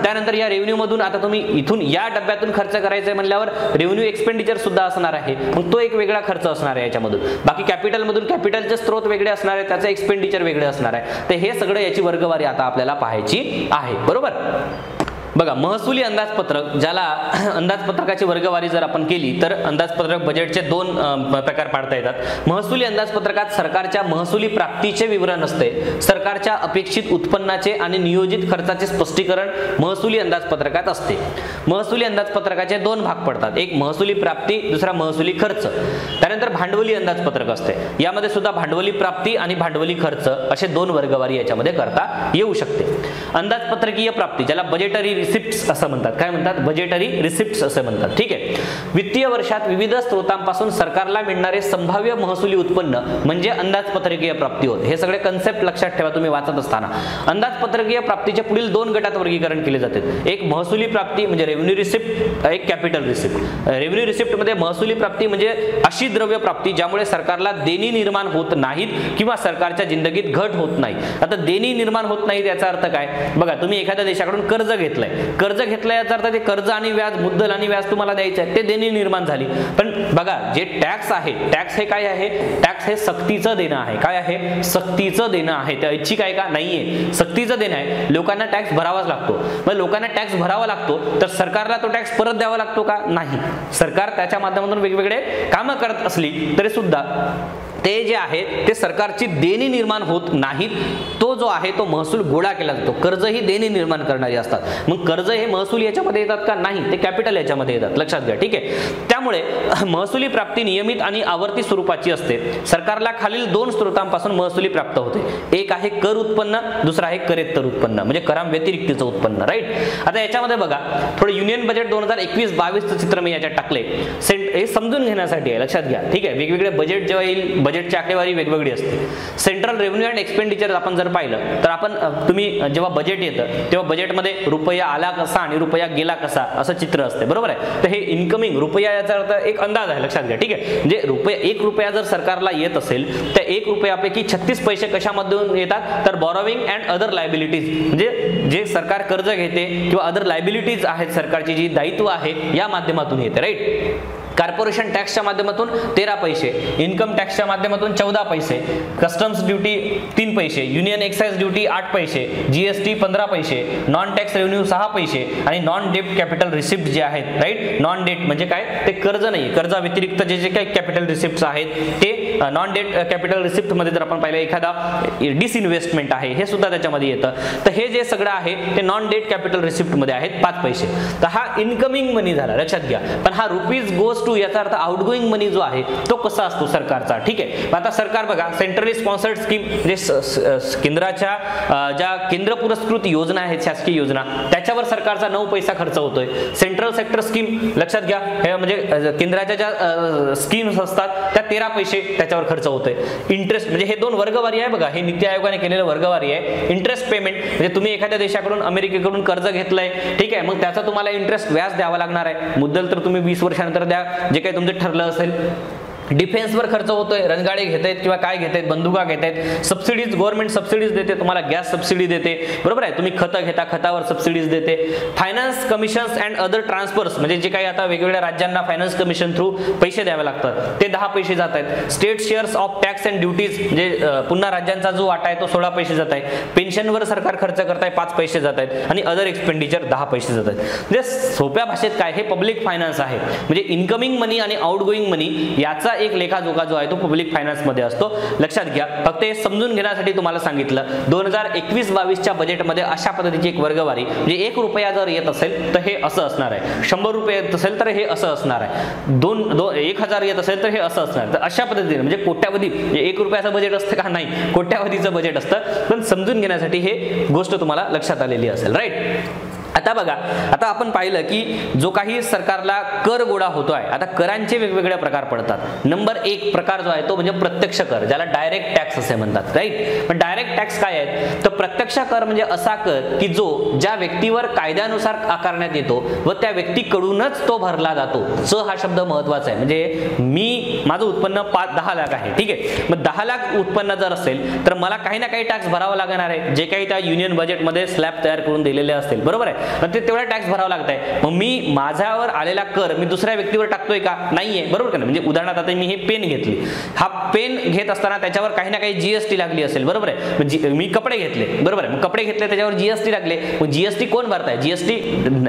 त्यानंतर या रेव्हेन्यू मधून आता तुम्ही इथून या डब्यातून खर्च करायचा आहे म्हणल्यावर रेव्हेन्यू एक्सपेंडिचर सुद्धा असणार आहे, मग तो एक वेगळा खर्च असणार आहे याच्यामधून. बाकी कॅपिटल मधून कॅपिटलचे स्त्रोत वेगळे असणार आहे, त्याचं एक्सपेंडिचर वेगळे असणार आहे. तर हे सगळं याची वर्गवारी आता आपल्याला पाहायची आहे, बरोबर. बघा महसुली अंदाजपत्रक, ज्याला अंदाजपत्रकाची वर्गवारी जर आपण केली तर अंदाजपत्रक बजेटचे 2 प्रकार पाडता येतात. महसुली अंदाजपत्रकात सरकारच्या महसुली प्राप्तीचे विवरण असते. सरकारच्या अपेक्षित उत्पन्नाचे आणि नियोजित खर्चाचे स्पष्टीकरण महसुली अंदाजपत्रकात असते. महसुली अंदाजपत्रकाचे 2 भाग पडतात, एक महसुली प्राप्ती, दुसरा महसुली खर्च. त्यानंतर भांडवली अंदाजपत्रक असते. यामध्ये सुद्धा भांडवली प्राप्ती आणि भांडवली खर्च असे 2 वर्गवारी याच्यामध्ये करता येऊ शकते. अंदाजपत्रकीय प्राप्ती, ज्याला बजेटरी रिसिप्ट्स असं म्हणतात. काय म्हणतात? बजेटरी रिसिप्ट्स असं म्हणतात, ठीक आहे. वित्तीय वर्षात विविध स्त्रोतांपासून सरकारला मिळणारे संभाव्य महसुली उत्पन्न म्हणजे अंदाजपत्रकीय प्राप्ती होत. हे सगळे कन्सेप्ट लक्षात ठेवा तुम्ही वाचत असताना. अंदाजपत्रकीय प्राप्तीचे पुढील 2 गटात वर्गीकरण केले जाते. एक महसुली प्राप्ती म्हणजे रेव्हेन्यू रिसिप्ट, एक कॅपिटल रिसिप्ट. रेव्हेन्यू रिसिप्ट मध्ये महसुली प्राप्ती म्हणजे अशी द्रव्य प्राप्ती ज्यामुळे सरकारला देणी निर्माण होत नाहीत किंवा सरकारच्या जिंदगीत घट होत नाही. आता देणी निर्माण होत नाही याचा अर्थ काय? बघा तुम्ही एखाद्या देशाकडून कर्ज घेतलंय, याचा अर्थ ते कर्ज आणि व्याज, मुद्दल आणि व्याज तुम्हाला द्यायचं आहे, ते देणी निर्माण झाली. पण बघा जे टॅक्स आहे, टॅक्स हे काय आहे? टॅक्स हे सक्तीचं देणं आहे. काय आहे? सक्तीचं देणं आहे. ते ऐच्छिक आहे का? नाहीये, सक्तीचं देणं आहे. लोकांना टॅक्स भरावाच लागतो. मग लोकांना टॅक्स भरावा लागतो तर सरकारला तो टॅक्स परत द्यावा लागतो का? नाही. सरकार त्याच्या माध्यमातून वेगवेगळे कामं करत असली तरी सुद्धा ते जे आहे ते सरकारची देणी निर्माण होत नाहीत, तो जो आहे तो महसूल गोळा केला जातो. कर्ज ही देणी निर्माण करणारी असतात. मग कर्ज हे महसूल याच्यामध्ये येतात का? नाही, ते कॅपिटल याच्यामध्ये येतात, लक्षात घ्या. ठीक आहे, त्यामुळे महसुली प्राप्ती नियमित आणि आवर्ती स्वरूपाची असते. सरकारला खालील 2 स्रोतांपासून महसुली प्राप्त होते. एक आहे कर उत्पन्न, दुसरा आहे करेत्तर उत्पन्न, म्हणजे करांव्यतिरिक्तचं उत्पन्न. राईट. आता याच्यामध्ये बघा, थोडं युनियन बजेट 2021-22चं चित्र मी याच्यात टाकले, हे समजून घेण्यासाठी आहे, लक्षात घ्या. ठीक आहे, वेगवेगळे बजेट जेव्हा येईल, बजेटची आकडेवारी वेगवेगळी असते. सेंट्रल रेव्हेन्यू अँड एक्सपेंडिचर आपण जर पाहिलं तर तुम्ही जेव्हा बजेट येतं तेव्हा बजेटमध्ये रुपया आला कसा आणि रुपया गेला कसा असं चित्र असते, बरोबर आहे. तर हे इनकमिंग रुपया याचा अर्थ एक अंदाज आहे, लक्षात घ्या. ठीक आहे, म्हणजे ₹1 रुपया जर सरकारला येत असेल तर 1 रुपयापैकी 36 पैसे कशामधून येतात? तर बॉरोविंग अँड अदर लायबिलिटीज, म्हणजे जे सरकार कर्ज घेते किंवा अदर लायबिलिटीज आहेत, सरकारची जी दायित्व आहे या माध्यमातून येते. राईट. कॉर्पोरेशन टॅक्सच्या माध्यमातून 13 पैसे, इन्कम टॅक्सच्या माध्यमातून 14 पैसे, कस्टम्स ड्युटी 3 पैसे, युनियन एक्साइज ड्युटी 8 पैसे, जीएसटी 15 पैसे, नॉन टॅक्स रेव्हेन्यू 6 पैसे आणि नॉन डेट कॅपिटल रिसिप्ट जे आहेत. राईट. नॉन डेट म्हणजे काय? ते कर्ज नाही, कर्जा व्यतिरिक्त जे जे काही कॅपिटल रिसिप्ट आहेत ते नॉन डेट कॅपिटल रिसिप्ट मध्ये जर आपण पाहिलं एखादा डिसइन्व्हेस्टमेंट आहे हे सुद्धा त्याच्यामध्ये येतं. तर हे जे सगळं आहे ते नॉन डेट कॅपिटल रिसिप्ट मध्ये आहेत 5 पैसे. तर हा इनकमिंग मनी झाला, लक्षात घ्या. पण हा रुपीज गोज टू याचा अर्थ आउटगोइंग मनी जो आहे तो कसा असतो सरकारचा. ठीक आहे, आता सरकार बघा, सेंट्रली स्पॉन्सर्ड स्कीम म्हणजे केंद्राच्या ज्या केंद्र पुरस्कृत योजना आहेत, शासकीय योजना, त्याच्यावर सरकारचा 9 पैसा खर्च होतोय. सेंट्रल सेक्टर स्कीम, लक्षात घ्या, हे म्हणजे केंद्राच्या ज्या स्कीम्स असतात त्या 13 पैसे त्याच्यावर खर्च होतोय. इंटरेस्ट म्हणजे हे 2 वर्गवारी आहे बघा, हे नीती आयोगाने केलेलं वर्गवारी आहे. इंटरेस्ट पेमेंट म्हणजे तुम्ही एखाद्या देशाकडून, अमेरिकेकडून कर्ज घेतलंय, ठीक आहे, मग त्याचा तुम्हाला इंटरेस्ट व्याज द्यावा लागणार आहे. मुद्दल तर तुम्ही 20 वर्षानंतर द्या, जे काही तुमचं ठरलं असेल. डिफेन्सवर खर्च होतोय, रणगाडे घेत आहेत किंवा काय घेत आहेत, बंदुका घेत आहेत. सबसिडीज, गव्हर्नमेंट सबसिडीज देते, तुम्हाला गॅस सबसिडी देते, बरोबर आहे. तुम्ही खतं घेता, खतावर सबसिडीज देते. Finance commissions and other transfers म्हणजे जे काही आता वेगवेगळ्या राज्यांना फायनान्स कमिशन थ्रू पैसे द्यावे लागतात ते 10 पैसे जात आहेत. State shares of tax and duties म्हणजे पुन्हा राज्यांचा जो वाटा आहे तो 16 पैसे जात आहे. पेन्शनवर सरकार खर्च करत आहे 5 पैसे जात आहेत आणि अदर एक्सपेंडिचर 10 पैसे जात आहेत. म्हणजे सोप्या भाषेत काय, हे पब्लिक फायनान्स आहे. म्हणजे इनकमिंग मनी आणि आउटगोइंग मनी याचा एक लेखाजोखा जो आहे तो पब्लिक फायनान्स मध्ये असतो, लक्षात घ्या. फक्त हे समजून घेण्यासाठी तुम्हाला सांगितलं. 2021-22च्या बजेटमध्ये अशा पद्धतीची एक वर्गवारी, म्हणजे 1 रुपया जर येत असेल तर हे असं असणार आहे, 100 रुपये येत असेल तर हे असं असणार आहे, 1000 येत असेल तर हे असं असणार. तर अशा पद्धतीने म्हणजे कोट्यावधी, 1 रुपयाचं बजेट असतं का? नाही, कोट्यावधीचं बजेट असतं. पण समजून घेण्यासाठी हे गोष्ट तुम्हाला लक्षात आलेली असेल. राईट. आता बघा, आता आपण पाहिलं की जो काही सरकारला कर गोळा होतोय, आता करांचे वेगवेगळे प्रकार पडतात. नंबर 1 प्रकार जो आहे तो म्हणजे प्रत्यक्ष कर, ज्याला डायरेक्ट टॅक्स असे म्हणतात. राईट. पण डायरेक्ट टॅक्स काय आहेत? तर प्रत्यक्ष कर म्हणजे असा कर की जो ज्या व्यक्तीवर कायद्यानुसार आकारण्यात येतो व त्या व्यक्तीकडूनच तो भरला जातो. च हा शब्द महत्वाचा आहे. म्हणजे माझं उत्पन्न 10 लाख आहे, ठीक आहे, मग 10 लाख उत्पन्न जर असेल तर मला काही ना काही टॅक्स भरावा लागणार आहे, जे काही त्या युनियन बजेटमध्ये स्लॅब तयार करून दिलेले असतील, बरोबर आहे. ते तेवढा टॅक्स भरावा लागत आहे. मग मी माझ्यावर आलेला कर मी दुसऱ्या व्यक्तीवर टाकतोय का? नाहीये, बरोबर का? म्हणजे उदाहरणार्थ आता मी हे पेन घेतली, हा पेन घेत असताना त्याच्यावर काही ना काही जीएसटी लागली असेल, बरोबर आहे. मी कपडे घेतले, बरोबर आहे, मग कपडे घेतले त्याच्यावर जीएसटी लागले. मग जीएसटी कोण भरताय? जीएसटी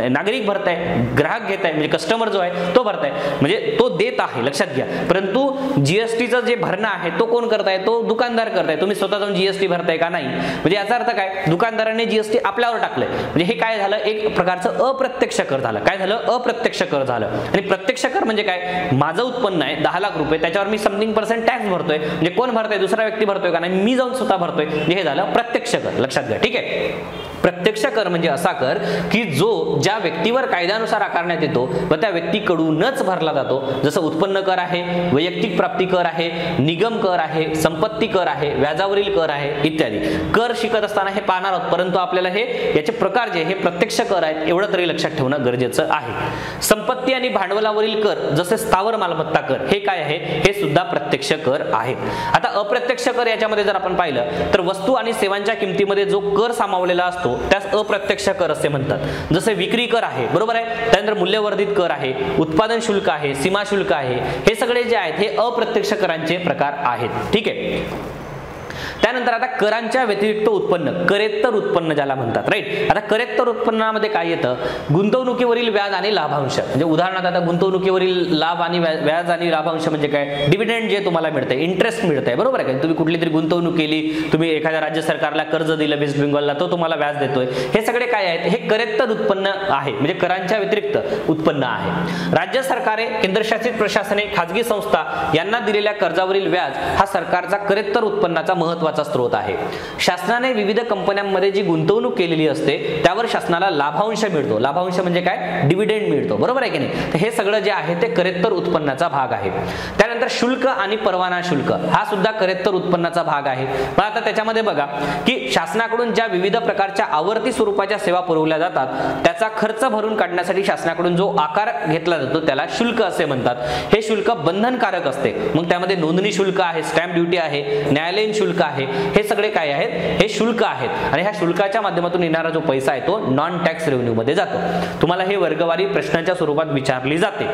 नागरिक भरताय, ग्राहक घेताय, म्हणजे कस्टमर जो आहे तो भरताय, म्हणजे तो देत आहे, लक्षात घ्या. परंतु जीएसटीचं जे भरणं आहे तो कोण करताय? तो दुकानदार करताय. तुम्ही स्वतः जाऊन जीएसटी भरताय का? नाही. म्हणजे याचा अर्थ काय? दुकानदाराने जीएसटी आपल्यावर टाकलंय. म्हणजे हे काय झालं? एक प्रकारचं अप्रत्यक्ष कर झालं. काय झालं? अप्रत्यक्ष कर झालं. आणि प्रत्यक्ष कर म्हणजे काय? माझं उत्पन्न आहे 10 लाख रुपये, त्याच्यावर मी समथिंग % टॅक्स भरतोय. म्हणजे कोण भरतोय? दुसरा व्यक्ती भरतोय का? नाही, मी जाऊन स्वतः भरतोय. हे झालं प्रत्यक्ष कर, लक्षात घ्या. ठीक आहे. प्रत्यक्ष कर म्हणजे असा कर की जो ज्या व्यक्तीवर कायद्यानुसार आकारण्यात येतो व त्या व्यक्तीकडूनच भरला जातो. जसं उत्पन्न कर आहे, वैयक्तिक प्राप्ती कर आहे, निगम कर आहे, संपत्ती कर आहे, व्याजावरील कर आहे इत्यादी. कर शिकत असताना हे पाहणार आहोत, परंतु आपल्याला हे याचे प्रकार जे हे प्रत्यक्ष कर आहेत एवढं तरी लक्षात ठेवणं गरजेचं आहे. संपत्ती आणि भांडवलावरील कर जसे स्थावर मालमत्ता कर हे काय आहे? हे सुद्धा प्रत्यक्ष कर आहेत. आता अप्रत्यक्ष कर याच्यामध्ये जर आपण पाहिलं तर वस्तू आणि सेवांच्या किमतीमध्ये जो कर सामावलेला असतो त्यास अप्रत्यक्ष कर असे म्हणतात. जसे विक्री कर आहे, बरोबर आहे, त्यानंतर मूल्यवर्धित कर आहे, उत्पादन शुल्क आहे, सीमा शुल्क आहे, हे सगळे जे आहेत हे अप्रत्यक्ष करांचे प्रकार आहेत. ठीक आहे. त्यानंतर आता करांच्या व्यतिरिक्त उत्पन्न, करेत्तर उत्पन्न ज्याला म्हणतात, राईट. आता करेत्तर उत्पन्नामध्ये काय येतं, गुंतवणुकीवरील व्याज आणि लाभांश. म्हणजे उदाहरणार्थ आता गुंतवणुकीवरील लाभ आणि व्याज आणि लाभांश म्हणजे काय, डिव्हिडंड जे तुम्हाला मिळते, इंटरेस्ट मिळते, बरोबर आहे का. तुम्ही कुठली तरी गुंतवणूक केली, तुम्ही एखाद्या राज्य सरकारला कर्ज दिलं वेस्ट बेंगॉलला, तो तुम्हाला व्याज देतोय, हे सगळे काय आहेत, हे करेत्तर उत्पन्न आहे, म्हणजे करांच्या व्यतिरिक्त उत्पन्न आहे. राज्य सरकारे, केंद्रशासित प्रशासने, खाजगी संस्था यांना दिलेल्या कर्जावरील व्याज हा सरकारचा करेत्तर उत्पन्नाचा महत्त्वाचा स्रोत आहे. शासनाने विविध कंपन्यांमध्ये जी गुंतवणूक केलेली असते त्यावर शासनाला लाभांश मिळतो. लाभांश म्हणजे काय, डिव्हिडंड मिळतो, बरोबर आहे की नाही. तर हे सगळं जे आहे ते करेत्तर उत्पन्नाचा भाग आहे. त्यानंतर शुल्क आणि परवाना शुल्क हा सुद्धा करेत्तर उत्पन्नाचा भाग आहे. पण आता त्याच्यामध्ये बघा की शासनाकडून ज्या विविध प्रकारच्या आवर्ती स्वरूपाच्या सेवा पुरवल्या जातात त्याचा खर्च भरून काढण्यासाठी शासनाकडून जो आकार घेतला जातो त्याला शुल्क असे म्हणतात. हे शुल्क बंधनकारक असते. मग त्यामध्ये नोंदणी शुल्क आहे, स्टॅम्प ड्युटी आहे, न्यायालयीन शुल्क आहे, हे सगळे काय आहेत, हे शुल्क आहेत. आणि ह्या शुल्काच्या माध्यमातून येणारा जो पैसा आहे तो नॉन टॅक्स रेव्हेन्यू मध्ये जातो. तुम्हाला हे वर्गवारी प्रश्नाच्या स्वरूपात विचारली जाते.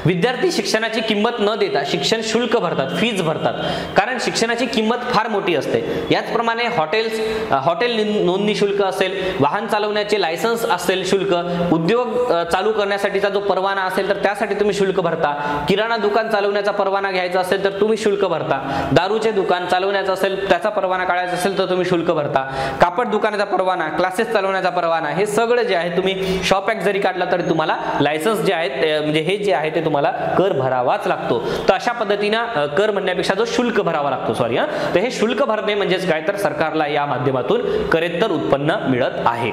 विद्यार्थी शिक्षणाची किंमत न देता शिक्षण शुल्क भरतात, फीज भरतात, कारण शिक्षणाची किंमत फार मोठी असते. याचप्रमाणे हॉटेल नोंदणी शुल्क असेल, वाहन चालवण्याचे लायसन्स असेल शुल्क, उद्योग चालू करण्यासाठीचा जो परवाना असेल तर त्यासाठी तुम्ही शुल्क भरता, किराणा दुकान चालवण्याचा परवाना घ्यायचा असेल तर तुम्ही शुल्क भरता, दारूचे दुकान चालवण्याचं असेल त्याचा परवाना काढायचा असेल तर तुम्ही शुल्क भरता, कापड दुकानाचा परवाना, क्लासेस चालवण्याचा परवाना, हे सगळं जे आहे तुम्ही शॉप ॲक्ट जरी काढला तरी तुम्हाला लायसन्स जे आहेत म्हणजे हे जे आहे ते तुम्हाला कर भरावाच लागतो. तर अशा पद्धतीने कर म्हणण्यापेक्षा जो शुल्क भरावा लागतो, सॉरी तर हे शुल्क भरणे म्हणजेच काय तर सरकारला या माध्यमातून करेत्तर उत्पन्न मिळत आहे.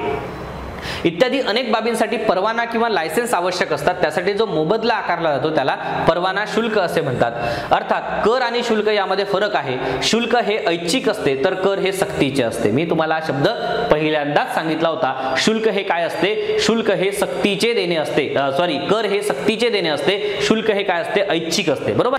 इत्यादी अनेक बाबींसाठी परवाना किंवा लायसेन्स आवश्यक असतात. त्यासाठी जो मोबदला आकारला जातो त्याला परवाना शुल्क असे म्हणतात. अर्थात कर आणि शुल्क यामध्ये फरक आहे. शुल्क हे ऐच्छिक असते तर कर हे सक्तीचे असते. मी तुम्हाला हा शब्द पहिल्यांदाच सांगितला होता. शुल्क हे काय असते, शुल्क हे सक्तीचे देणे असते, कर हे सक्तीचे देणे असते, शुल्क हे काय असते, ऐच्छिक असते, बरोबर.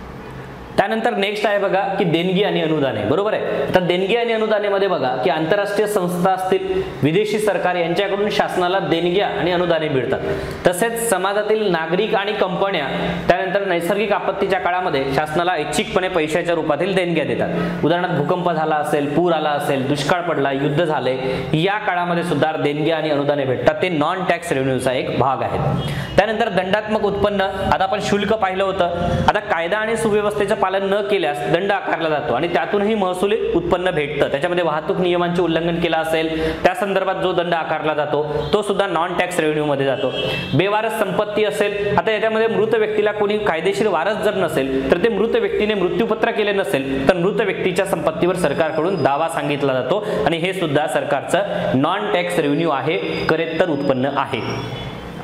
त्यानंतर नेक्स्ट आहे बघा की देणगी आणि अनुदाने, बरोबर आहे. तर देणगी आणि अनुदानेमध्ये बघा की आंतरराष्ट्रीय संस्था असतील, विदेशी सरकार यांच्याकडून शासनाला देणग्या आणि अनुदाने मिळतात. तसेच समाजातील नागरिक आणि कंपन्या त्यानंतर नैसर्गिक आपत्तीच्या काळामध्ये शासनाला ऐच्छिकपणे पैशाच्या रूपातील देणग्या देतात. उदाहरणार्थ भूकंप झाला असेल, पूर आला असेल, दुष्काळ पडला, युद्ध झाले, या काळामध्ये सुद्धा देणग्या आणि अनुदाने भेटतात. ते नॉन टॅक्स रेव्हेन्यूचा एक भाग आहे. त्यानंतर दंडात्मक उत्पन्न, आता आपण शुल्क पाहिलं होतं. आता कायदा आणि सुव्यवस्थेचं पालन न केल्यास दंड आकारला जातो आणि त्यातूनही महसुली उत्पन्न भेटतं. त्याच्यामध्ये वाहतूक नियमांचे उल्लंघन केलं असेल त्या संदर्भात जो दंड आकारला जातो तो सुद्धा नॉन टॅक्स रेव्हेन्यू मध्ये जातो. बेवारस संपत्ती असेल, आता याच्यामध्ये मृत व्यक्तीला कोणी कायदेशीर वारस जर नसेल तर ते मृत व्यक्तीने मृत्यूपत्र केले नसेल तर मृत व्यक्तीच्या संपत्तीवर सरकारकडून दावा सांगितला जातो आणि हे सुद्धा सरकारचं नॉन टॅक्स रेव्हेन्यू आहे, करेत्तर उत्पन्न आहे.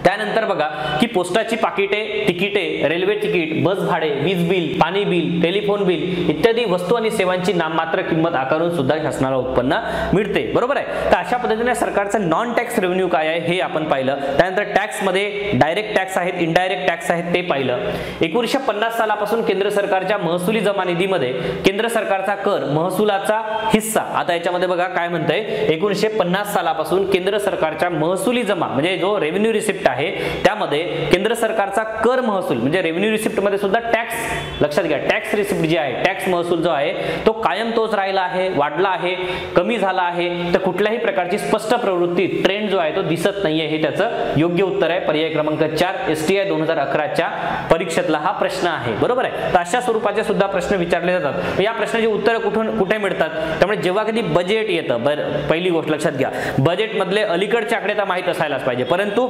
त्यानंतर बघा की पोस्टाची पाकिटे, तिकिटे, रेल्वे तिकीट, बस भाडे, वीज बिल, पाणी बिल, टेलिफोन बिल इत्यादी वस्तू आणि सेवांची नाममात्र किंमत आकारून सुद्धा शासनाला उत्पन्न मिळते, बरोबर आहे. तर अशा पद्धतीने सरकारचं नॉन टॅक्स रेव्हेन्यू काय आहे हे आपण पाहिलं. त्यानंतर टॅक्स मध्ये डायरेक्ट टॅक्स आहेत, इनडायरेक्ट टॅक्स आहेत ते पाहिलं. 1950 सालापासून केंद्र सरकारच्या महसुली जमा निधीमध्ये केंद्र सरकारचा कर महसुलाचा हिस्सा, आता याच्यामध्ये बघा काय म्हणतंय, 1950 सालापासून केंद्र सरकारच्या महसुली जमा म्हणजे जो रेव्हेन्यू रिसिप्ट आहे त्यामध्ये केंद्र सरकारचा कर महसूल म्हणजे रेव्हेन्यू रिसिप्ट मध्ये सुद्धा टॅक्स, लक्षात घ्या टॅक्स रिसिप्ट जे आहे, टॅक्स महसूल जो आहे तो कायम तोच राहिला आहे, वाढला आहे, कमी झाला आहे. तर कुठल्याही प्रकारची स्पष्ट प्रवृत्ती ट्रेंड जो आहे तो दिसत नाहीये. हे त्याचं योग्य उत्तर आहे. पर्याय क्रमांक 4 STI 2011च्या परीक्षेतला हा प्रश्न आहे, बरोबर आहे. तर अशा स्वरूपाचे सुद्धा प्रश्न विचारले जातात. या प्रश्नाची उत्तर कुठे मिळतात, त्यामुळे जेव्हा कधी बजेट येतं, पहिली गोष्ट लक्षात घ्या बजेट मधले अलीकडचे आकडे तर माहित असायलाच पाहिजे, परंतु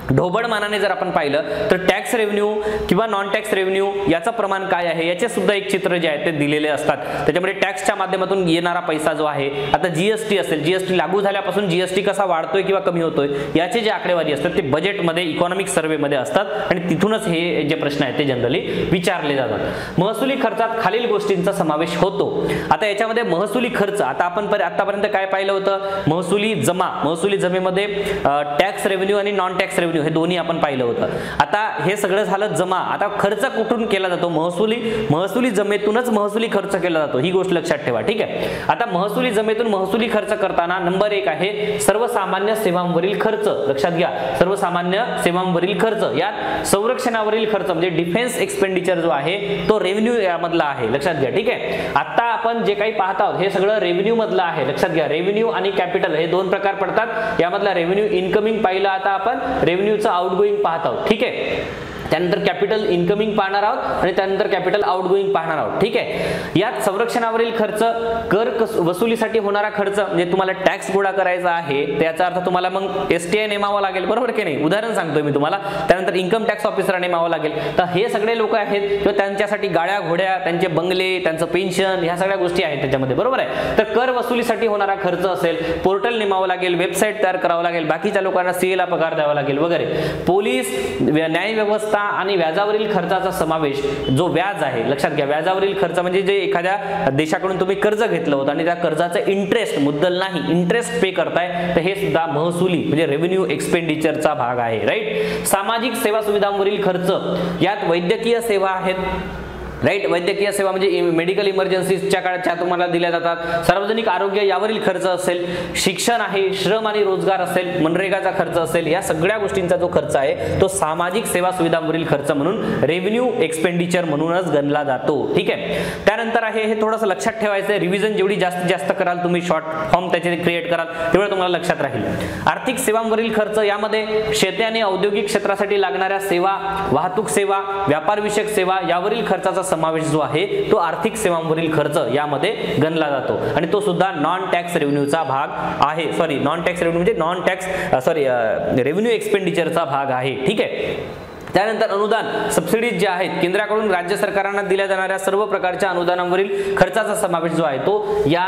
ढोबळ मानाने जर आपण पाहिलं तर टॅक्स रेव्हेन्यू किंवा नॉन टॅक्स रेव्हेन्यू याचं प्रमाण काय आहे याचे सुद्धा एक चित्र जे आहे ते दिलेले असतात. त्याच्यामध्ये टॅक्सच्या माध्यमातून येणारा पैसा जो आहे, आता जीएसटी असेल, जीएसटी लागू झाल्यापासून जीएसटी कसा वाढतोय किंवा कमी होतोय याचे जे आकडेवारी असतात ते बजेटमध्ये इकॉनॉमिक सर्व्हेमध्ये असतात आणि तिथूनच हे जे प्रश्न आहेत ते जनरली विचारले जातात. महसुली खर्चात खालील गोष्टींचा समावेश होतो. आता याच्यामध्ये महसुली खर्च, आता आपण आतापर्यंत काय पाहिलं होतं, महसुली जमा, महसुली जमेमध्ये टॅक्स रेव्हेन्यू आणि नॉन टॅक्स रेव्हेन्यू रेव्हेन्यू हे दोन्ही आपण पाहिलं होतं. आता हे सगळं झालं जमा. आता खर्च कुठून केला जातो? महसुली जमेतूनच महसुली खर्च केला जातो, ही गोष्ट लक्षात ठेवा. ठीक आहे. आता महसुली जमेतून महसुली खर्च करताना नंबर 1 आहे सर्वसामान्य सेवांवरील खर्च. लक्षात घ्या, सर्वसामान्य सेवांवरील खर्च. यात संरक्षणावरील खर्च म्हणजे डिफेन्स एक्सपेंडिचर जो आहे तो रेव्हेन्यू यामधला आहे. लक्षात घ्या. ठीक आहे. आता आपण जे काही पाहत आहोत हे सगळं रेव्हेन्यू मधलं आहे. लक्षात घ्या, रेव्हेन्यू आणि कॅपिटल हे दोन प्रकार पडतात. यामधला रेव्हेन्यू इनकमिंग पाहिलं, आता आपण रेव्हेन्यूचं आउटगोईंग पाहत आहोत. ठीक आहे. त्यानंतर कॅपिटल इनकमिंग पाहणार आहोत आणि त्यानंतर कॅपिटल आउटगोईंग पाहणार आहोत. ठीक आहे. यात संरक्षणावरील खर्च, कर वसुलीसाठी होणारा खर्च म्हणजे तुम्हाला टॅक्स गोळा करायचा आहे, त्याचा अर्थ तुम्हाला मग एसटीआय नेमावा लागेल, बरोबर की नाही? उदाहरण सांगतोय मी तुम्हाला. त्यानंतर इन्कम टॅक्स ऑफिसर नेमावा लागेल. तर हे सगळे लोक आहेत किंवा त्यांच्यासाठी गाड्या घोड्या, त्यांचे बंगले, त्यांचं पेन्शन, ह्या सगळ्या गोष्टी आहेत त्याच्यामध्ये, बरोबर आहे. तर कर वसुलीसाठी होणारा खर्च असेल, पोर्टल नेमावं लागेल, वेबसाईट तयार करावं लागेल, बाकीच्या लोकांना सीएला पगार द्यावा लागेल वगैरे. पोलीस, न्याय व्यवस्था आणि व्याजावरील खर्चाचा समावेश. जो व्याज आहे, लक्षात घ्या, व्याजावरील खर्च म्हणजे जे एखाद्या देशाकडून तुम्ही कर्ज घेतलं होतं आणि त्या कर्जाचं इंटरेस्ट, मुद्दल नाही, इंटरेस्ट पे करताय, तर हे सुद्धा महसुली म्हणजे रेव्हेन्यू एक्सपेंडिचरचा भाग आहे. राईट. सामाजिक सेवा सुविधांवरील खर्च. यात वैद्यकीय सेवा आहेत. राईट. वैद्यकीय सेवा म्हणजे मेडिकल इमर्जन्सीच्या काळात तुम्हाला दिल्या जातात. सार्वजनिक आरोग्य यावरील खर्च असेल, शिक्षण आहे, श्रम आणि रोजगार असेल, मनरेगाचा खर्च असेल, या सगळ्या गोष्टींचा जो खर्च आहे तो सामाजिक सेवा सुविधांवरील खर्च म्हणून रेव्हेन्यू एक्सपेंडिचर म्हणूनच गणला जातो. ठीक आहे. त्यानंतर आहे, हे थोडंसं लक्षात ठेवायचं आहे, रिव्हिजन जेवढी जास्तीत जास्त कराल तुम्ही, शॉर्ट फॉर्म त्याचे क्रिएट कराल, तेवढं तुम्हाला लक्षात राहील. आर्थिक सेवांवरील खर्च. यामध्ये शेती आणि औद्योगिक क्षेत्रासाठी लागणाऱ्या सेवा, वाहतूक सेवा, व्यापार विषयक सेवा यावरील खर्चाचा समावेश जो आहे तो आर्थिक सेवांवरील खर्च यामध्ये गणला जातो आणि तो सुद्धा नॉन टॅक्स रेव्हेन्यूचा भाग आहे. नॉन टॅक्स रेव्हेन्यू म्हणजे नॉन टॅक्स रेव्हेन्यू एक्सपेंडिचरचा भाग आहे. ठीक आहे. त्यानंतर अनुदान, सबसिडीज ज्या आहेत, केंद्राकडून राज्य सरकारांना दिल्या जाणाऱ्या सर्व प्रकारच्या अनुदानांवरील खर्चाचा समावेश जो आहे तो या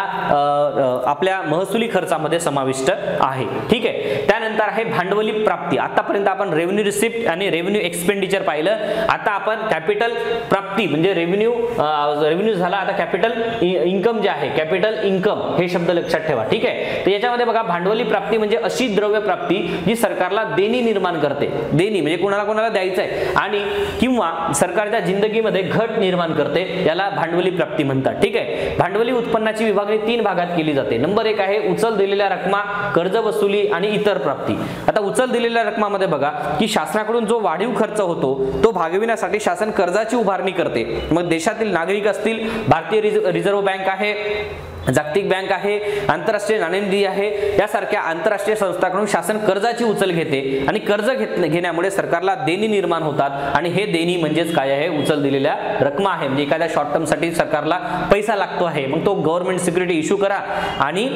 आपल्या महसुली खर्चामध्ये समाविष्ट आहे. ठीक आहे. त्यानंतर आहे भांडवली प्राप्ती. आतापर्यंत आपण रेव्हेन्यू रिसिप्ट आणि रेव्हेन्यू एक्सपेंडिचर पाहिलं. आता आपण कॅपिटल प्राप्ती म्हणजे रेव्हेन्यू झाला. आता कॅपिटल इन्कम जे आहे, कॅपिटल इन्कम हे शब्द लक्षात ठेवा. ठीक आहे. तर याच्यामध्ये बघा, भांडवली प्राप्ती म्हणजे अशी द्रव्य प्राप्ती जी सरकारला देणी निर्माण करते. देणी म्हणजे कोणाला कोणाला द्यायचं आणि किंवा सरकारच्या जिंदगीमध्ये घट निर्माण करते, याला भांडवली प्राप्ती म्हणतात. ठीक आहे. भांडवली उत्पन्नाची विभागणी 3 भागात केली जाते. नंबर 1 आहे उचल दिलेल्या रकमा, कर्ज वसुली आणि इतर प्राप्ती. आता उचल दिलेल्या रकमामध्ये बघा की शासनाकडून जो वाढीव खर्च होतो तो भागविण्यासाठी शासन कर्जाची उभारणी करते. मग देशातील नागरिक असतील, भारतीय रिझर्व्ह बँक आहे, जागतिक बँक आहे, आंतरराष्ट्रीय नाणेनिधी आहे, यासारख्या आंतरराष्ट्रीय संस्थांकडून शासन कर्जाची उचल घेते आणि कर्ज घेण्यामुळे सरकारला देणी निर्माण होतात आणि हे देणी म्हणजेच काय आहे, उचल दिलेल्या रकमा आहे. म्हणजे एखाद्या शॉर्ट टर्म साठी सरकारला पैसा लागतो आहे, मग तो गव्हर्नमेंट सिक्युरिटी इश्यू करा आणि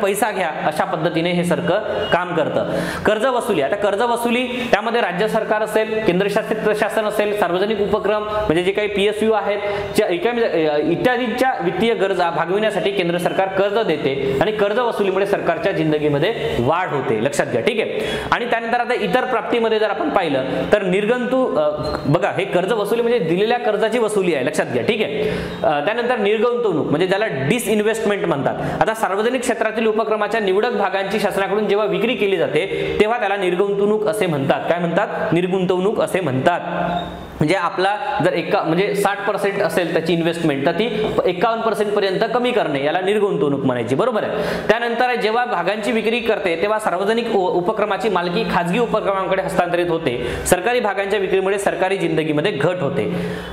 पैसा घ्या, अशा पद्धतीने हे सरकार काम करतं. कर्ज वसुली. आता कर्ज वसुली त्यामध्ये राज्य सरकार असेल, केंद्रशासित प्रशासन असेल, सार्वजनिक उपक्रम म्हणजे जे काही PSU आहेत इत्यादींच्या वित्तीय गरजा भागविण्यासाठी केंद्र सरकार कर्ज देते आणि कर्ज वसुलीमुळे सरकारच्या जिंदगीमध्ये वाढ होते. लक्षात घ्या. ठीक आहे. आणि त्यानंतर आता इतर प्राप्तीमध्ये जर आपण पाहिलं तर बघा, हे कर्ज वसुली म्हणजे दिलेल्या कर्जाची वसुली आहे. लक्षात घ्या. ठीक आहे. त्यानंतर निर्गुंतवणूक म्हणजे ज्याला डिसइन्व्हेस्टमेंट म्हणतात. आता सार्वजनिक क्षेत्रातील उपक्रमाच्या निवडक भागांची शासनाकडून जेव्हा विक्री केली जाते तेव्हा त्याला निर्गुंतवणूक असे म्हणतात. काय म्हणतात? निर्गुंतवणूक असे म्हणतात. म्हणजे आपला जर म्हणजे 60% असेल त्याची इन्व्हेस्टमेंट, तर ती 51% पर्यंत कमी करणे, याला निर्गुंतवणूक म्हणायची. बरोबर आहे. त्यानंतर जेव्हा भागांची विक्री करते तेव्हा सार्वजनिक उपक्रमाची मालकी खाजगी उपक्रमांकडे हस्तांतरित होते. सरकारी भागांच्या विक्रीमुळे सरकारी जिंदगीमध्ये घट होते.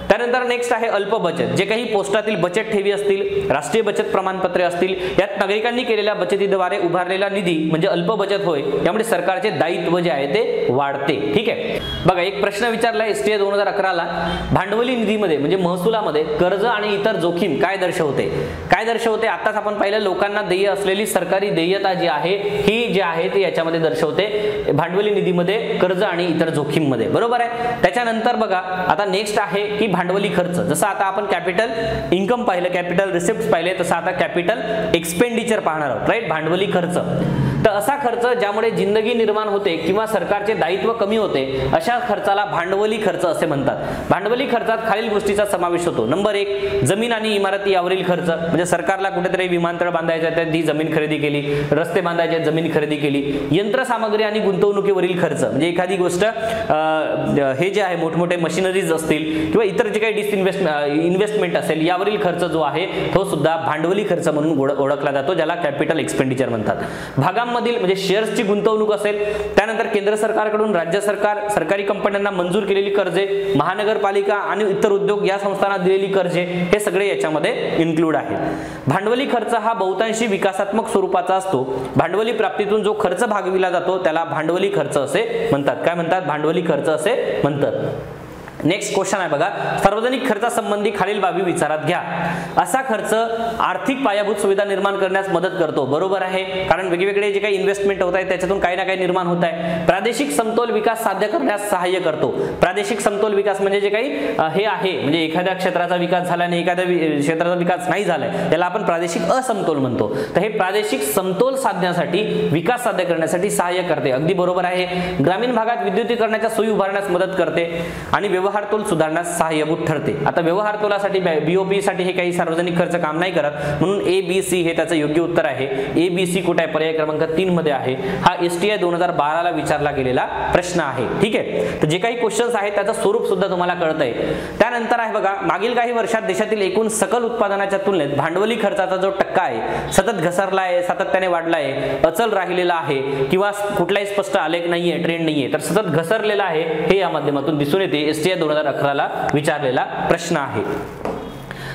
त्यानंतर नेक्स्ट आहे अल्प बचत. जे काही पोस्टातील बचत ठेवी असतील, राष्ट्रीय बचत प्रमाणपत्रे असतील, यात नागरिकांनी केलेल्या बचतीद्वारे उभारलेला निधी म्हणजे अल्प बचत होय. यामुळे सरकारचे दायित्व जे आहे ते वाढते. ठीक आहे. बघा, एक प्रश्न विचारला STA 2011ला, भांडवली निधीमध्ये म्हणजे महसुलामध्ये कर्ज आणि इतर जोखीम काय दर्शवते? काय दर्शवते? आताच आपण पाहिलं, लोकांना देय असलेली सरकारी देयता जी आहे ही जी आहे ती याच्यामध्ये दर्शवते भांडवली निधीमध्ये, कर्ज आणि इतर जोखीम मध्ये. बरोबर आहे. त्याच्यानंतर बघा, आता नेक्स्ट आहे की भांडवली खर्च. जसं आता आपण कॅपिटल इन्कम पाहिलं, कॅपिटल रिसिप्ट पाहिले, तसं आता कॅपिटल एक्सपेंडिचर पाहणार आहोत. राईट. भांडवली खर्च. तर असा खर्च ज्यामुळे जिंदगी निर्माण होते किंवा सरकारचे दायित्व कमी होते अशा खर्चाला भांडवली खर्च असे म्हणतात। भांडवली खर्चात खालील गोष्टीचा समावेश होतो। नंबर 1, जमीन आणि इमारती यावरील खर्च, म्हणजे सरकारला कुठेतरी विमानतळ बांधायचे आहे ती जमीन खरेदी केली, रस्ते बांधायचे जमीन खरेदी केली। यंत्रसामग्री आणि गुंतवणुकीवरील खर्च, म्हणजे एखादी गोष्ट हे जे आहे मोठमोठे मशिनरीज असतील किंवा इतर जे काही इन्व्हेस्टमेंट असेल यावरील खर्च जो आहे तो सुद्धा भांडवली खर्च म्हणून ओळखला जातो, ज्याला कॅपिटल एक्सपेंडिचर म्हणतात। भागांमधील म्हणजे शेअर्सची गुंतवणूक असेल, त्यानंतर केंद्र सरकारकडून राज्य सरकार सरकारी कंपन्यांना मंजूर केलेली कर्जे, महानगरपालिका आणि इतर उद्योग या संस्थांना दिलेली कर्जे, हे सगळे याच्यामध्ये इन्क्लूड आहेत। भांडवली खर्च हा बहुतांशी विकासात्मक स्वरूपाचा असतो। भांडवली प्राप्तीतून जो खर्च भागविला जातो त्याला भांडवली खर्च असे म्हणतात। काय म्हणतात? भांडवली खर्च असे म्हणतात। नेक्स्ट क्वेश्चन आहे बघा, सार्वजनिक खर्चासंबंधी खालील बाबी विचारात घ्या। असा खर्च आर्थिक पायाभूत सुविधा निर्माण करण्यास मदत करतो। बरोबर आहे, कारण वेगवेगळे जे काही इन्व्हेस्टमेंट होत आहे त्याच्यातून काही ना काही निर्माण होत आहे। प्रादेशिक समतोल विकास साध्य करण्यास सहाय्य करतो। प्रादेशिक समतोल विकास म्हणजे जे काही हे आहे, म्हणजे एखाद्या क्षेत्राचा विकास झाला आणि एखाद्या क्षेत्राचा विकास नाही झालाय त्याला आपण प्रादेशिक असमतोल म्हणतो। तर हे प्रादेशिक समतोल साधण्यासाठी, विकास साध्य करण्यासाठी सहाय्य करते। अगदी बरोबर आहे। ग्रामीण भागात विद्युतीकरणाच्या सोयी उभारण्यास मदत करते आणि व्यवहार तोल सुधारण्यास सहाय्यभूत ठरते। आता व्यवहार तोलासाठी बीओपी साठी हे काही सार्वजनिक खर्च काम नाही करत, म्हणून ए बी सी हे त्याचं योग्य उत्तर आहे। ए बी सी कुठे आहे? पर्याय क्रमांक 3 मध्ये आहे। हा STI 2012 ला विचारला गेलेला प्रश्न आहे। ठीक आहे, तर जे काही क्वेश्चन्स आहेत त्याचं स्वरूप सुद्धा तुम्हाला कळतंय। त्यानंतर आहे बघा, मागील काही वर्षात देशातील एकूण सकल उत्पादनाच्या तुलनेत भांडवली खर्चाचा जो टक्का आहे सतत घसरला आहे, सातत्याने वाढला आहे, अचल राहिलेला आहे किंवा कुठलाही स्पष्ट आलेख नाहीये, ट्रेंड नाहीये, तर सतत घसरलेला आहे हे या माध्यमातून दिसून येते। STI 2011 ला विचारलेला प्रश्न आहे।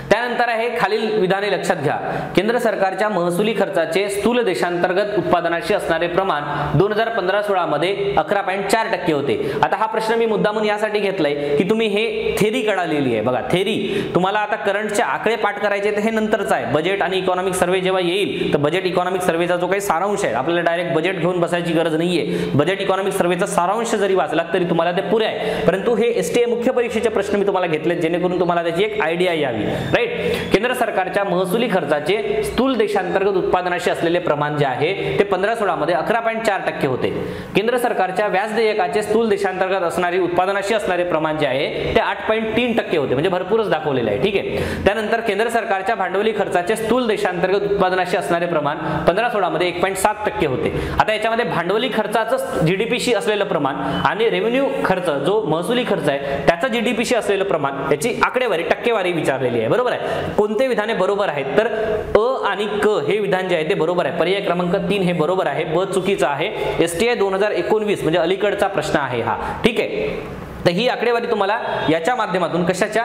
त्यानंतर आहे खालील विधाने लक्षात घ्या। केंद्र सरकारच्या महसुली खर्चाचे स्थूल देशांतर्गत उत्पादनाशी असणारे प्रमाण 2015-16 मध्ये 11.4% होते। आता हा प्रश्न मी मुद्दामून यासाठी घेतलाय की तुम्ही हे थेरी कळालेली आहे। बघा, थेरी तुम्हाला आता करंटचे आकडे पाठ करायचे तर हे नंतरच आहे। बजेट आणि इकॉनॉमिक सर्वे जेव्हा येईल तर बजेट इकॉनॉमिक सर्वेचा जो काही सारांश आहे, आपल्याला डायरेक्ट बजेट घेऊन बसायची गरज नाहीये। बजेट इकॉनॉमिक सर्वेचा सारांश जरी वाचला तरी तुम्हाला ते पुरे आहे, परंतु हे STI मुख्य परीक्षेचे प्रश्न मी तुम्हाला घेतले जेणेकरून तुम्हाला त्याची एक आयडिया यावी। राईट, केंद्र सरकारच्या महसुली खर्चाचे स्थूल देशांतर्गत उत्पादनाशी असलेले प्रमाण जे आहे ते 15-16 मध्ये 11.4% होते। केंद्र सरकारच्या व्याज देयकाचे स्थूल देशांतर्गत असणारी उत्पादनाशी असणारे प्रमाण जे आहे ते 8.3% होते, म्हणजे भरपूरच दाखवलेले आहे। ठीक आहे, त्यानंतर केंद्र सरकारच्या भांडवली खर्चाचे स्थूल देशांतर्गत उत्पादनाशी असणारे प्रमाण 15-16 मध्ये 1.7% होते। आता याच्यामध्ये भांडवली खर्चाचं जीडीपीशी असलेलं प्रमाण आणि रेव्हेन्यू खर्च जो महसुली खर्च आहे त्याचा जीडीपीशी असलेलं प्रमाण, याची आकडेवारी टक्केवारी विचारलेली आहे। बरोबर आहे, कोणते विधाने बरोबर आहेत? तर अ आणि क हे विधान जे आहे ते बरोबर आहे। पर्याय क्रमांक 3 हे बरोबर आहे, ब चुकीचा आहे। STI 2019 म्हणजे अलीकडचा प्रश्न आहे हा। ठीक आहे, तर ही आकडेवारी तुम्हाला याच्या माध्यमातून कशाच्या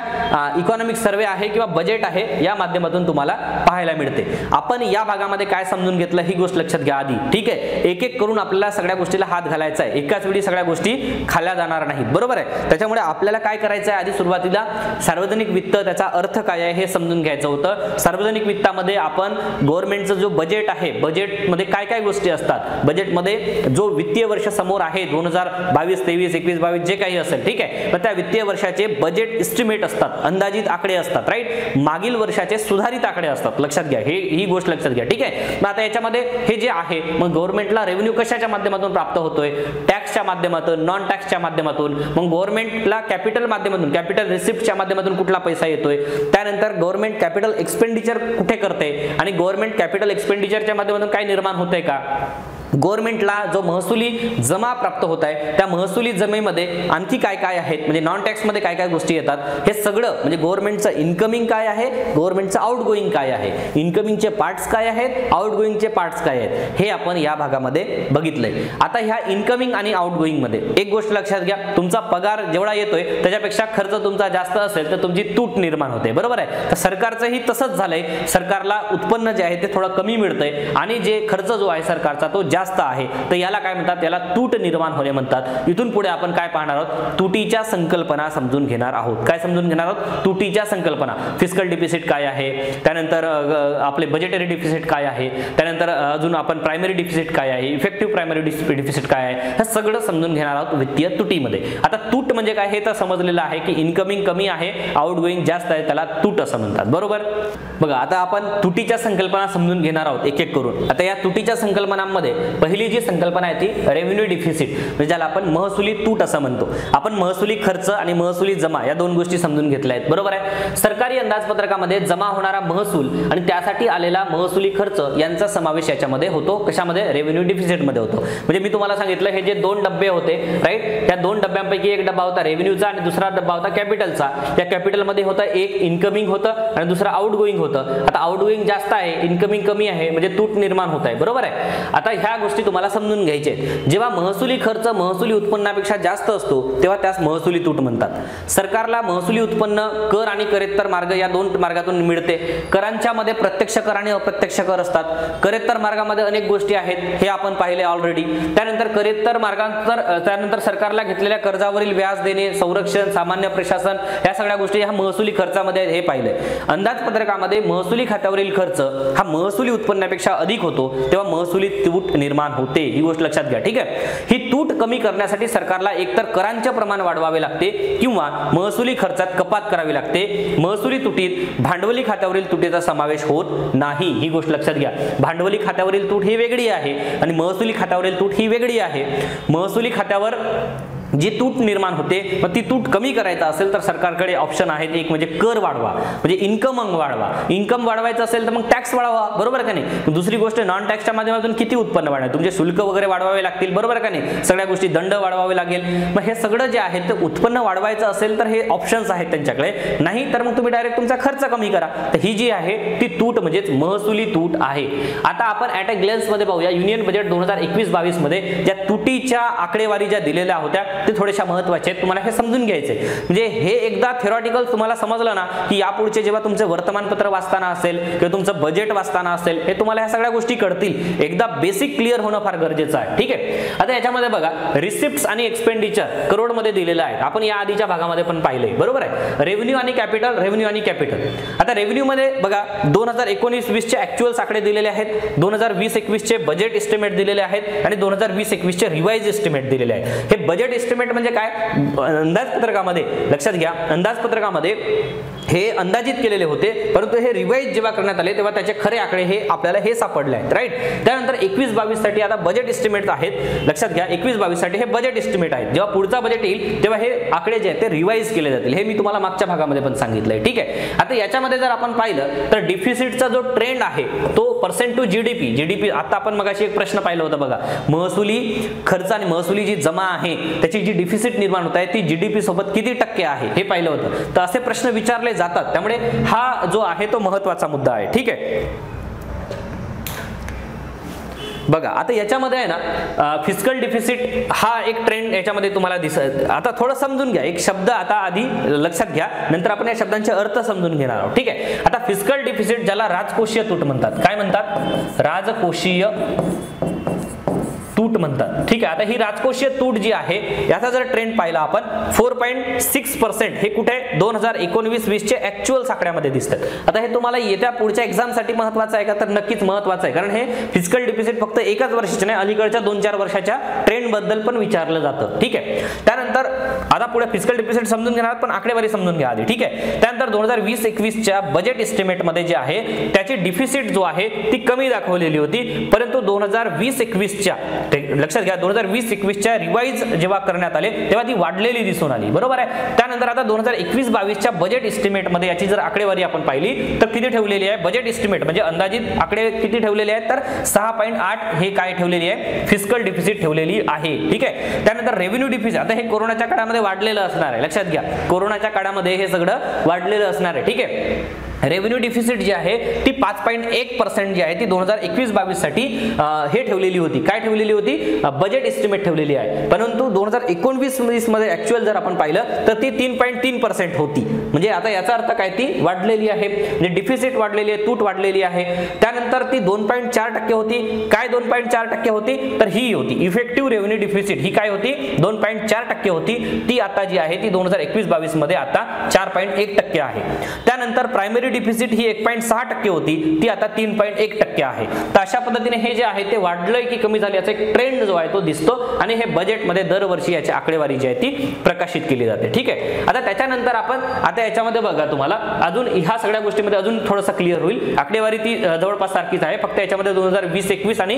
इकॉनॉमिक सर्वे आहे किंवा बजेट आहे या माध्यमातून तुम्हाला पाहायला मिळते। आपण या भागामध्ये काय समजून घेतलं ही गोष्ट लक्षात घ्या आधी। ठीक आहे, एक एक करून आपल्याला सगळ्या गोष्टीला हात घालायचा आहे, एकाच वेळी सगळ्या गोष्टी खाल्ल्या जाणार नाहीत। बरोबर आहे, त्याच्यामुळे आपल्याला काय करायचं आहे, आधी सुरुवातीला सार्वजनिक वित्त त्याचा अर्थ काय आहे हे समजून घ्यायचं होतं। सार्वजनिक वित्तामध्ये आपण गव्हर्नमेंटचं जो बजेट आहे, बजेटमध्ये काय काय गोष्टी असतात, बजेटमध्ये जो वित्तीय वर्ष समोर आहे 2022, 23, 21, 22 जे काही असेल, ठीक आहे, तर त्या वित्तीय वर्षाचे बजेट एस्टिमेट असतात, अंदाजित आकडे असतात। राईट, मागील वर्षाचे सुधारित आकडे असतात, लक्षात घ्या, ही गोष्ट लक्षात घ्या। ठीक आहे, मग आता याच्यामध्ये हे जे आहे मग गव्हर्नमेंटला रेव्हेन्यू कशाच्या माध्यमातून प्राप्त होतोय? टॅक्सच्या माध्यमातून, नॉन टॅक्सच्या माध्यमातून। मग गव्हर्नमेंटला कॅपिटल माध्यमातून, कॅपिटल रिसिप्टच्या माध्यमातून कुठला पैसा येतोय? त्यानंतर गव्हर्नमेंट कॅपिटल एक्सपेंडिचर कुठे करते आणि गव्हर्नमेंट कॅपिटल एक्सपेंडिचरच्या माध्यमातून काय निर्माण होतंय का? गव्हर्नमेंटला जो महसुली जमा प्राप्त होत आहे त्या महसुली जमेमध्ये आणखी काय काय आहेत, म्हणजे नॉन टॅक्स मध्ये काय काय गोष्टी येतात, हे सगळं म्हणजे गव्हर्नमेंटचं इन्कमिंग काय आहे, गव्हर्नमेंटचं आउटगोईंग काय आहे, इन्कमिंगचे पार्ट्स काय आहेत, आउटगोईंगचे पार्ट्स काय आहेत, हे आपण या भागामध्ये बघितलंय। आता ह्या इन्कमिंग आणि आउटगोईंग मध्ये एक गोष्ट लक्षात घ्या, तुमचा पगार जेवढा येतोय त्याच्यापेक्षा खर्च तुमचा जास्त असेल तर तुमची तूट निर्माण होते। बरोबर आहे, तर सरकारचंही तसंच झालंय, सरकारला उत्पन्न जे आहे ते थोडं कमी मिळतंय आणि जे खर्च जो आहे सरकारचा तो जास्त आहे, तर याला काय म्हणतात, याला तूट निर्माण होणे म्हणतात। इथून पुढे आपण काय पाहणार आहोत, तुटीच्या संकल्पना समजून घेणार आहोत। काय समजून घेणार आहोत? तुटीच्या संकल्पना। फिस्कल डिफिसिट काय आहे, त्यानंतर आपले बजेटरी डिफिसिट काय आहे, त्यानंतर अजून आपण प्रायमरी डिफिसिट काय आहे, इफेक्टिव्ह प्रायमरी डिफिसिट काय आहे, हे सगळं समजून घेणार आहोत वित्तीय तुटीमध्ये। आता तूट म्हणजे काय हे तर समजलेलं आहे की इन्कमिंग कमी आहे, आउटगोईंग जास्त आहे, त्याला तूट असं म्हणतात। बरोबर, बघा आता आपण तुटीच्या संकल्पना समजून घेणार आहोत एक एक करून। आता या तुटीच्या संकल्पनांमध्ये पहिली जी संकल्पना आहे ती रेव्हेन्यू डिफिसिट, म्हणजे ज्याला आपण महसुली तूट असं म्हणतो. आपण महसुली खर्च आणि महसुली जमा या दोन गोष्टी समजून घेतल्या आहेत, बरोबर आहे. सरकारी अंदाजपत्रकामध्ये जमा होणारा महसूल आणि त्यासाठी आलेला महसुली खर्च यांचा समावेश याच्यामध्ये होतो. कशामध्ये? रेव्हेन्यू डिफिसिट मध्ये होतो. म्हणजे मी तुम्हाला सांगितलं हे जे दोन डब्बे होते, राईट, त्या दोन डब्यांपैकी एक डब्बा होता रेव्हेन्यूचा आणि दुसरा डब्बा होता कॅपिटलचा. या कॅपिटल मध्ये होता एक इनकमिंग होतं आणि दुसरा आउटगोईंग होतं. आता आउटगोईंग जास्त आहे, इनकमिंग कमी आहे, म्हणजे तूट निर्माण होत आहे, बरोबर आहे. आता ह्या गोष्टी तुम्हाला समजून घ्यायच्या आहेत. जेव्हा महसुली खर्च महसुली उत्पन्नापेक्षा जास्त असतो तेव्हा त्यास महसुली तूट म्हणतात. सरकारला महसुली उत्पन्न कर आणि करेत्तर मार्ग या दोन मार्गातून मिळते. करांच्या मध्ये प्रत्यक्ष कर आणि अप्रत्यक्ष कर असतात. करेत्तर मार्गामध्ये अनेक गोष्टी आहेत, हे आपण पाहिले ऑलरेडी. त्यानंतर करेत्तर त्यानंतर सरकारला घेतलेल्या कर्जावरील व्याज देणे, संरक्षण, सामान्य प्रशासन या सगळ्या गोष्टी ह्या महसुली खर्चामध्ये हे पाहिले. अंदाजपत्रकामध्ये महसुली खात्यावरील खर्च हा महसुली उत्पन्नापेक्षा अधिक होतो तेव्हा महसुली तूट निर्माण होते. ही गोष्ट लक्षात घ्या, ठीक आहे. ही तूट कमी करण्यासाठी सरकारला एकतर करांचे प्रमाण वाढवावे लागते किंवा महसुली खर्चात कपात करावी लागते. महसुली तुटीत भांडवली खात्यावरील तुटीचा समावेश होत नाही. ही गोष्ट लक्षात घ्या. भांडवली खात्यावरील तूट ही वेगळी आहे आणि महसुली खात्यावरील तूट ही वेगळी आहे. महसुली खात्यावर जी तूट निर्माण होते मग ती तूट कमी करायचा असेल तर सरकारकडे ऑप्शन आहेत. एक म्हणजे कर वाढवा, म्हणजे इन्कम वाढवा. इन्कम वाढवायचं असेल तर मग टॅक्स वाढवा, बरोबर का नाही. दुसरी गोष्ट नॉन टॅक्सच्या माध्यमातून किती उत्पन्न वाढणार, तुमचे शुल्क वगैरे वाढवावे लागतील, बरोबर का नाही. सगळ्या गोष्टी दंड वाढवावे लागेल. मग हे सगळं जे आहे ते उत्पन्न वाढवायचं असेल तर हे ऑप्शन्स आहेत त्यांच्याकडे. नाही तर मग तुम्ही डायरेक्ट तुमचा खर्च कमी करा. तर ही जी आहे ती तूट म्हणजेच महसुली तूट आहे. आता आपण ॲट अ ग्लेन्स मध्ये पाहूया. युनियन बजेट 2021-22 मध्ये ज्या तुटीच्या आकडेवारी ज्या दिलेल्या होत्या ते थोड्याशा महत्त्वाचे आहेत. तुम्हाला हे समजून घ्यायचे. म्हणजे हे एकदा थेरॉटिकल तुम्हाला समजलं ना की यापुढचे जेव्हा तुमचे वर्तमानपत्र वाचताना असेल किंवा तुमचं बजेट वाचताना असेल हे तुम्हाला ह्या सगळ्या गोष्टी कळतील. एकदा बेसिक क्लिअर होणं फार गरजेचं आहे, ठीक आहे. आता याच्यामध्ये बघा रिसिप्ट्स आणि एक्सपेंडिचर करोड मध्ये दिलेलं आहे. आपण या आधीच्या भागामध्ये पण पाहिलंय, बरोबर आहे. रेव्हेन्यू आणि कॅपिटल, रेव्हेन्यू आणि कॅपिटल. आता रेव्हेन्यू मध्ये बघा 2019-20 चे ऍक्च्युअल्स आकडे दिलेले आहेत, 2020-21 चे बजेट एस्टिमेट दिलेले आहेत आणि 2020-21 चे रिवाइज एस्टिमेट दिलेले आहेत. हे बजेट एस्टिमेट म्हणजे काय? अंदाजपत्रकामध्ये लक्षात घ्या, अंदाजपत्रकामध्ये हे अंदाजित केलेले होते परंतु हे रिवाइज जेव्हा करण्यात आले तेव्हा त्याचे खरे आकडे हे आपल्याला हे सापडले आहेत, राईट. त्यानंतर 21-22 साठी आता बजेट एस्टिमेट आहेत. लक्षात घ्या 21-22 साठी हे बजेट एस्टिमेट आहेत. जेव्हा पुढचा बजेट येईल तेव्हा हे आकडे जे आहेत ते रिवाइज केले जातील. हे मी तुम्हाला मागच्या भागामध्ये पण सांगितलंय, ठीक आहे. आता याच्यामध्ये जर आपण पाहिलं तर डिफिसिटचा जो ट्रेंड आहे तो पर्सेंट टू जीडीपी आता आपण मगाशी एक प्रश्न पाहिला होता बघा, महसुली खर्च आणि महसुली जी जमा आहे त्याची जी डिफिसिट निर्माण होत आहे ती जीडीपी सोबत किती टक्के आहे हे पाहिलं होतं. तर असे प्रश्न विचारले जातात, त्यामुळे हा जो आहे तो महत्त्वाचा मुद्दा आहे, ठीक आहे. बघा आता याच्यामध्ये आहे ना फिस्कल डिफिसिट हा एक ट्रेंड याच्यामध्ये तुम्हाला दिसत. आता थोडं समजून घ्या, एक शब्द आता आधी लक्षात घ्या, नंतर आपण या शब्दांचे अर्थ समजून घेणार आहोत, ठीक आहे. आता फिस्कल डिफिसिट ज्याला राजकोषीय तूट म्हणतात. काय म्हणतात? राजकोषीय तूट म्हणतात, ठीक आहे. आता ही राजकोषीय तूट जी आहे याचा जर ट्रेंड पाहिला आपण 4.6% हे कुठे 2019-20 चे ऍक्च्युअल आकड्यामध्ये दिसतात. आता हे तुम्हाला येत्या पुढच्या एक्झाम साठी महत्त्वाचं आहे का? तर नक्कीच महत्त्वाचं आहे, कारण हे फिस्कल डिफिसिट फक्त एकाच वर्षाचे नाही, अलीकडच्या 2-4 वर्षाच्या ट्रेंड बद्दल पण विचारलं जातं, ठीक आहे. त्यानंतर आता पुढे फिस्कल डिफिसिट समजून घेणार पण आकडेवारी समजून घ्या आधी, ठीक आहे. त्यानंतर 2020-21 च्या बजेट एस्टिमेट मध्ये जे आहे त्याची डिफिसिट जो आहे ती कमी दाखवलेली होती, परंतु 2020-21 च्या लक्षात घ्या 2020-21 च्या रिवाइज जेव्हा करण्यात आले तेव्हा ती वाढलेली दिसून आली, बरोबर आहे. त्यानंतर आता 2021-22 च्या बजेट एस्टिमेट मध्ये याची जर आकडेवारी आपण पाहिली तर किती ठेवलेली आहे? बजेट एस्टिमेट म्हणजे अंदाजित आकडे किती ठेवलेले आहेत तर 6.8 हे काय ठेवलेली आहे? फिस्कल डिफिसिट ठेवलेली आहे, ठीक आहे. त्यानंतर रेव्हेन्यू डिफिसिट आता हे कोरोनाच्या काळामध्ये वाढलेलं असणार आहे, लक्षात घ्या कोरोनाच्या काळामध्ये हे सगळं वाढलेलं असणार आहे, ठीक आहे. रेव्हेन्यू डिफिसिट जी आहे ती 5.1% जी आहे ती 2021-22 साठी हे ठेवलेली होती. काय ठेवलेली होती? बजेट एस्टिमेट ठेवलेली आहे. परंतु 2019-20 मध्ये ऍक्च्युअल जर आपण पाहिलं तर ती 3.3% होती. म्हणजे आता याचा अर्थ काय? ती वाढलेली आहे, म्हणजे डिफिसिट वाढलेली आहे, तूट वाढलेली आहे. त्यानंतर ती 2.4% होती. काय 2.4% होती? तर ही होती इफेक्टिव्ह रेव्हेन्यू डिफिसिट. ही काय होती? 2.4% होती. ती आता जी आहे ती 2021-22 मध्ये आता 4.1% आहे. त्यानंतर प्रायमरी डिफिसिट ही 1.6% होती, ती आता 3.1% आहे. तर अशा पद्धतीने हे जे आहे ते वाढलंय की कमी झाले याचा एक ट्रेंड जो आहे तो दिसतो आणि हे बजेटमध्ये दरवर्षी याची आकडेवारी जी आहे ती प्रकाशित केली जाते. ठीक आहे. आता त्याच्यानंतर आपण आता याच्यामध्ये बघा तुम्हाला अजून ह्या सगळ्या गोष्टीमध्ये अजून थोडंसं क्लिअर होईल. आकडेवारी ती जवळपास सारखीच आहे, फक्त याच्यामध्ये 2020-21 आणि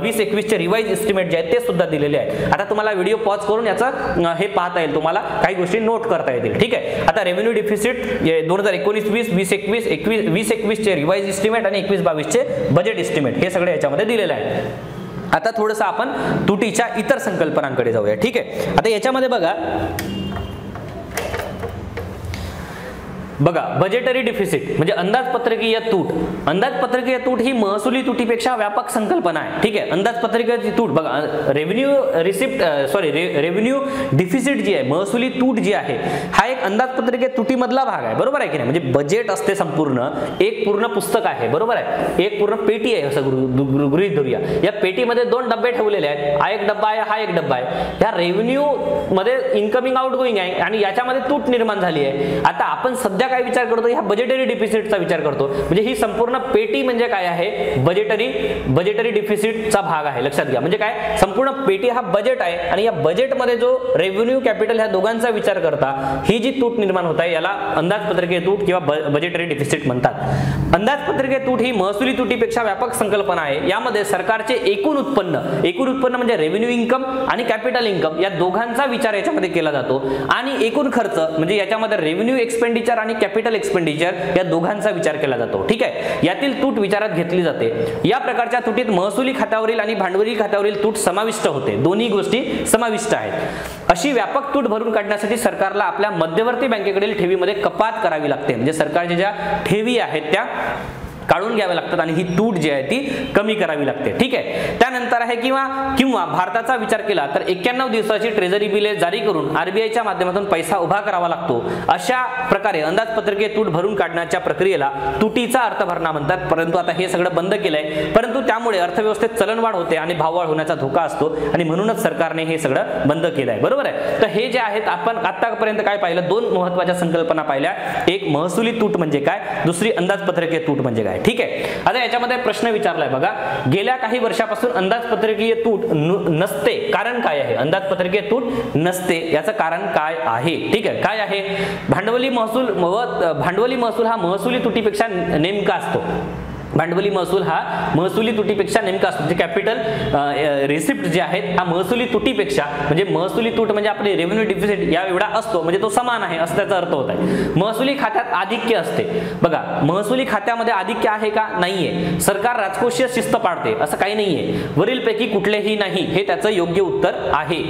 20-21 चे रिवाइज एस्टिमेट जे आहेत ते सुद्धा दिलेले आहेत. आता तुम्हाला व्हिडिओ पॉज करून याचं हे पाहता येईल, तुम्हाला काही गोष्टी नोट करता येतील. ठीक आहे. आता रेव्हेन्यू डिफिसिट 2019-20, 2021, 2021 चे रिवाइज एस्टिमेट आणि 21-22 चे बजेट एस्टिमेट हे सगळे याच्यामध्ये दिलेले आहे. आता थोडंसं आपण तुटीच्या इतर संकल्पनांकडे जाऊया. ठीक आहे. आता याच्यामध्ये बघा बजेटरी डिफिसिट म्हणजे अंदाजपत्रकीय तूट. अंदाजपत्रकीय तूट ही महसुली तुटीपेक्षा व्यापक संकल्पना आहे. ठीक आहे. अंदाजपत्रकीय तूट बघा रेव्हेन्यू डिफिसिट जी आहे, महसुली तूट जी आहे, हा एक अंदाजपत्रकीय तुटीमधला भाग आहे. बरोबर आहे की नाही. म्हणजे बजेट असते संपूर्ण, एक पूर्ण पुस्तक आहे. बरोबर आहे. एक पूर्ण पेटी आहे असं गृहीत धरूया. या पेटीमध्ये 2 डब्बे ठेवलेले आहेत. हा एक डब्बा आहे, हा एक डब्बा आहे. या रेव्हेन्यू मध्ये इनकमिंग आउटगोईंग आहे आणि याच्यामध्ये तूट निर्माण झाली आहे. आता आपण सध्या काय विचार करतो, ह्या बजेटरी डिफिसिटचा विचार करतो. म्हणजे ही संपूर्ण पेटी म्हणजे काय आहे, बजेटरी डिफिसिटचा भाग आहे. लक्षात घ्या. म्हणजे काय, संपूर्ण पेटी हा बजेट आहे आणि या बजेटमध्ये जो रेव्हेन्यू कॅपिटल ह्या दोघांचा विचार करता ही जी तूट निर्माण होत आहे याला अंदाजपत्रकीय तूट किंवा बजेटरी डिफिसिट म्हणतात. अंदाजपत्रकीय तूट ही महसुली तुटीपेक्षा व्यापक संकल्पना आहे. यामध्ये सरकारचे एकूण उत्पन्न म्हणजे रेव्हेन्यू इन्कम आणि कॅपिटल इन्कम या दोघांचा विचार याच्यामध्ये केला जातो आणि एकूण खर्च म्हणजे याच्यामध्ये रेव्हेन्यू एक्सपेंडिचर आणि कॅपिटल एक्सपेंडिचर या दोघांचा विचार केला जातो. ठीक आहे. यातील तूट विचारात घेतली जाते. या प्रकारच्या तुटीत महसुली खात्यावरील आणि भांडवली खात्यावरील तूट समाविष्ट होते. दोन्ही गोष्टी समाविष्ट आहेत. अशी व्यापक तूट भरून काढण्यासाठी सरकारला आपल्या मध्यवर्ती बँकेकडील ठेवीमध्ये कपात करावी लागते. म्हणजे सरकारच्या ज्या ठेवी आहेत त्या काढून घ्याव्या लागतात आणि ही तूट जी आहे ती कमी करावी लागते. ठीक आहे. त्यानंतर आहे किंवा भारताचा विचार केला तर 91 दिवसाची ट्रेझरी बिले जारी करून आरबीआयच्या माध्यमातून पैसा उभा करावा लागतो. अशा प्रकारे अंदाजपत्रकीय तूट भरून काढण्याच्या प्रक्रियेला तुटीचा अर्थभरणा म्हणतात. परंतु आता हे सगळं बंद केलंय, परंतु त्यामुळे अर्थव्यवस्थेत चलनवाढ होते आणि भाववाढ होण्याचा धोका असतो आणि म्हणूनच सरकारने हे सगळं बंद केलंय. बरोबर आहे. तर हे जे आहेत आपण आतापर्यंत काय पाहिलं, 2 महत्त्वाच्या संकल्पना पाहिल्या. एक महसुली तूट म्हणजे काय, दुसरी अंदाजपत्रकीय तूट म्हणजे काय. ठीक आहे. आता याच्यामध्ये प्रश्न विचारलाय बघा, गेल्या काही वर्षापासून अंदाजपत्रकीय तूट नसते, कारण काय आहे. अंदाजपत्रकीय तूट नसते याचं कारण काय आहे. ठीक आहे. काय आहे, भांडवली महसूल हा महसुली तुटीपेक्षा नेमका असतो. भांडवली महसूल हा महसुली तुटीपेक्षा नेमका असतो. म्हणजे कॅपिटल रिसिप्ट जे आहेत हा महसुली तुटीपेक्षा म्हणजे महसुली तूट म्हणजे आपली रेव्हेन्यू डिफिसिट या एवढा असतो, म्हणजे तो समान आहे असं त्याचा अर्थ होत आहे. महसुली खात्यात आधिक्य असते. बघा महसुली खात्यामध्ये आधिक्य आहे का, नाहीये. सरकार राजकोषीय शिस्त पाळते असं काही नाहीये. वरीलपैकी कुठलेही नाही हे त्याचं योग्य उत्तर आहे.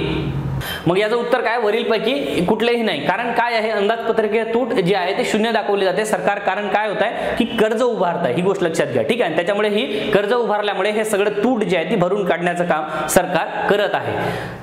मग याचं उत्तर काय, वरीलपैकी कुठलेही नाही. कारण काय आहे, अंदाजपत्रकीय तूट जी आहे ते 0 दाखवली जाते. सरकार कारण काय होत आहे की कर्ज उभारत आहे, ही गोष्ट लक्षात घ्या. ठीक आहे. त्याच्यामुळे ही कर्ज उभारल्यामुळे हे सगळं तूट जे आहे ती भरून काढण्याचं काम सरकार करत आहे.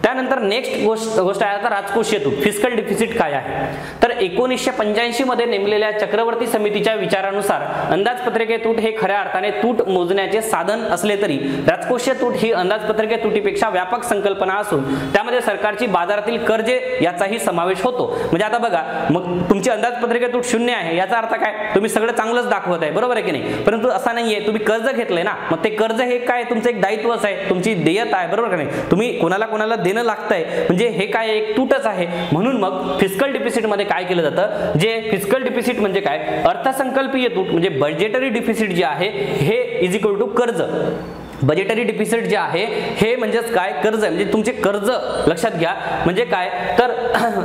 त्यानंतर नेक्स्ट गोष्ट आहे आता राजकोषीय तूट. फिस्कल डिफिसिट काय आहे, तर 1985 मध्ये नेमलेल्या चक्रवर्ती समितीच्या विचारानुसार अंदाजपत्रकीय तूट हे खऱ्या अर्थाने तूट मोजण्याचे साधन असले तरी राजकोषीय तूट ही अंदाजपत्रकीय तुटीपेक्षा व्यापक संकल्पना असून त्यामध्ये सरकारची बाजारातील कर्जे याचाही समावेश होतो. म्हणजे आता बघा, मग तुमची अंदाजपत्रकीय तूट 0 आहे याचा अर्थ काय, तुम्ही सगळं चांगलंच दाखवत आहे. बरोबर आहे की नाही. परंतु असा नाहीये, तुम्ही कर्ज घेतलंय ना, मग ते कर्ज हे काय तुमचं एक दायित्वच आहे, तुमची देयता आहे. बरोबर की नाही. तुम्ही कोणाला देणं लागतंय म्हणजे हे काय एक तूटच आहे. म्हणून मग फिस्कल डिफिसिट मध्ये काय केलं जातं, जे फिस्कल डिफिसिट म्हणजे काय, अर्थसंकल्पीय तूट म्हणजे बजेटरी डिफिसिट जे आहे हे इज इक्वल टू कर्ज. बजेटरी डिफिसिट जे आहे हे म्हणजेच काय, कर्ज आहे. म्हणजे तुमचे कर्ज लक्षात घ्या. म्हणजे काय तर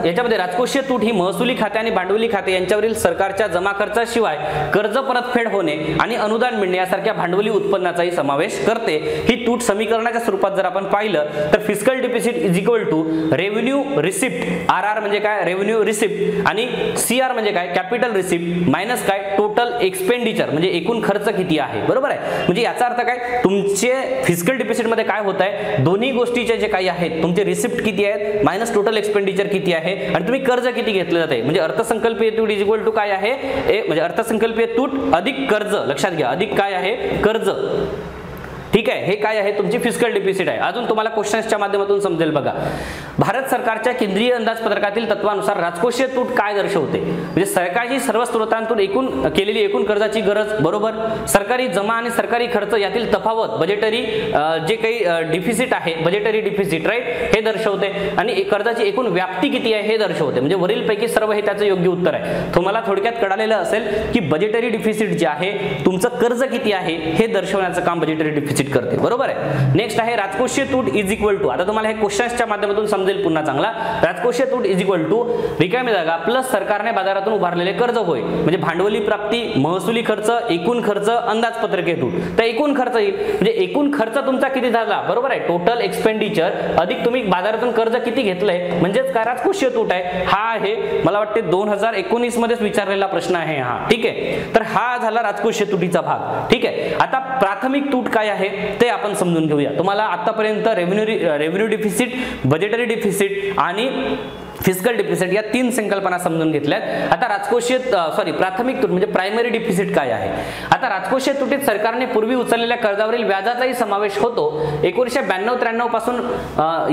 याच्यामध्ये राजकोषीय तूट ही महसुली खाते आणि भांडवली खाते यांच्यावरील सरकारच्या जमा खर्चाशिवाय कर्ज परतफेड होणे आणि अनुदान मिळणे यासारख्या भांडवली उत्पन्नाचाही समावेश करते. ही तूट समीकरणाच्या स्वरूपात जर आपण पाहिलं तर fiscal deficit is equal to revenue receipt, R म्हणजे काय रेव्हेन्यू रिसिप्ट, आणि सीआर म्हणजे काय कॅपिटल रिसिप्ट, मायनस काय टोटल एक्सपेंडिचर म्हणजे एकूण खर्च किती आहे. बरोबर आहे. म्हणजे याचा अर्थ काय, तुमचे फिस्कल डिफिसिट मध्ये काय होत आहे, दोन्ही गोष्टीचे जे काही आहेत तुमचे रिसिप्ट किती आहेत मायनस टोटल एक्सपेंडिचर किती आहे आणि तुम्ही कर्ज किती घेतले जाते. म्हणजे अर्थसंकल्पीय तूट इज इक्वल टू काय आहे, म्हणजे अर्थसंकल्पीय तूट अधिक कर्ज. लक्षात घ्या, अधिक काय आहे, कर्ज. ठीक आहे. हे काय आहे, तुमची फिस्कल डिफिसिट आहे. अजून तुम्हाला क्वेश्चन्सच्या माध्यमातून समजेल बघा. भारत सरकारच्या केंद्रीय अंदाजपत्रकातील तत्वानुसार राजकोषीय तूट काय दर्शवते? म्हणजे सरकारची सर्व स्त्रोतांतून केलेली एकूण कर्जाची गरज बरोबर, सरकारी जमा आणि सरकारी खर्च यातील तफावत बजेटरी जे काही डिफिसिट आहे, बजेटरी डिफिसिट राईट, हे दर्शवते आणि कर्जाची एकूण व्याप्ती किती आहे हे दर्शवते. म्हणजे वरीलपैकी सर्व हे त्याचं योग्य उत्तर आहे. तुम्हाला थोडक्यात कळालेलं असेल की बजेटरी डिफिसिट जे आहे, तुमचं कर्ज किती आहे हे दर्शवण्याचं काम बजेटरी डिफिसिट करते. बरोबर आहे. नेक्स्ट आहे राजकोषीय तूट इज इक्वल टू. आता तुम्हाला हे क्वेश्चन्सच्या माध्यमातून समजेल पुन्हा चांगला. राजकोषीय तूट इज इक्वल टू रिकामी जागा प्लस सरकारने बाजारातून उभारलेले कर्ज होय. म्हणजे भांडवली प्राप्ती, महसुली खर्च, एकूण खर्च, अंदाजपत्रकीय तूट. तर एकूण खर्च येईल. म्हणजे एकूण खर्च तुमचा किती झाला? बरोबर आहे. टोटल एक्सपेंडिचर अधिक तुम्ही बाजारातून कर्ज किती घेतलंय म्हणजेच काय राजकोषीय तूट आहे. हा आहे मला वाटते 2019 मध्येच विचारलेला प्रश्न आहे हा. ठीक आहे. तर हा झाला राजकोषीय तुटीचा भाग. ठीक आहे. आता प्राथमिक तूट काय आहे ते आपण समजून घेऊया. तुम्हाला आतापर्यंत रेव्हेन्यू डिफिसिट, बजेटरी डिफिसिट आणि फिस्कल डिफिसिट या तीन संकल्पना समजून घेतल्यात. आता राजकोषीय प्राथमिक तूट म्हणजे प्रायमरी डिफिसिट काय आहे? आता राजकोषीय तुटीत सरकारने पूर्वी उचललेल्या कर्जावरील व्याजाचाही समावेश होतो. 1992-93 पासून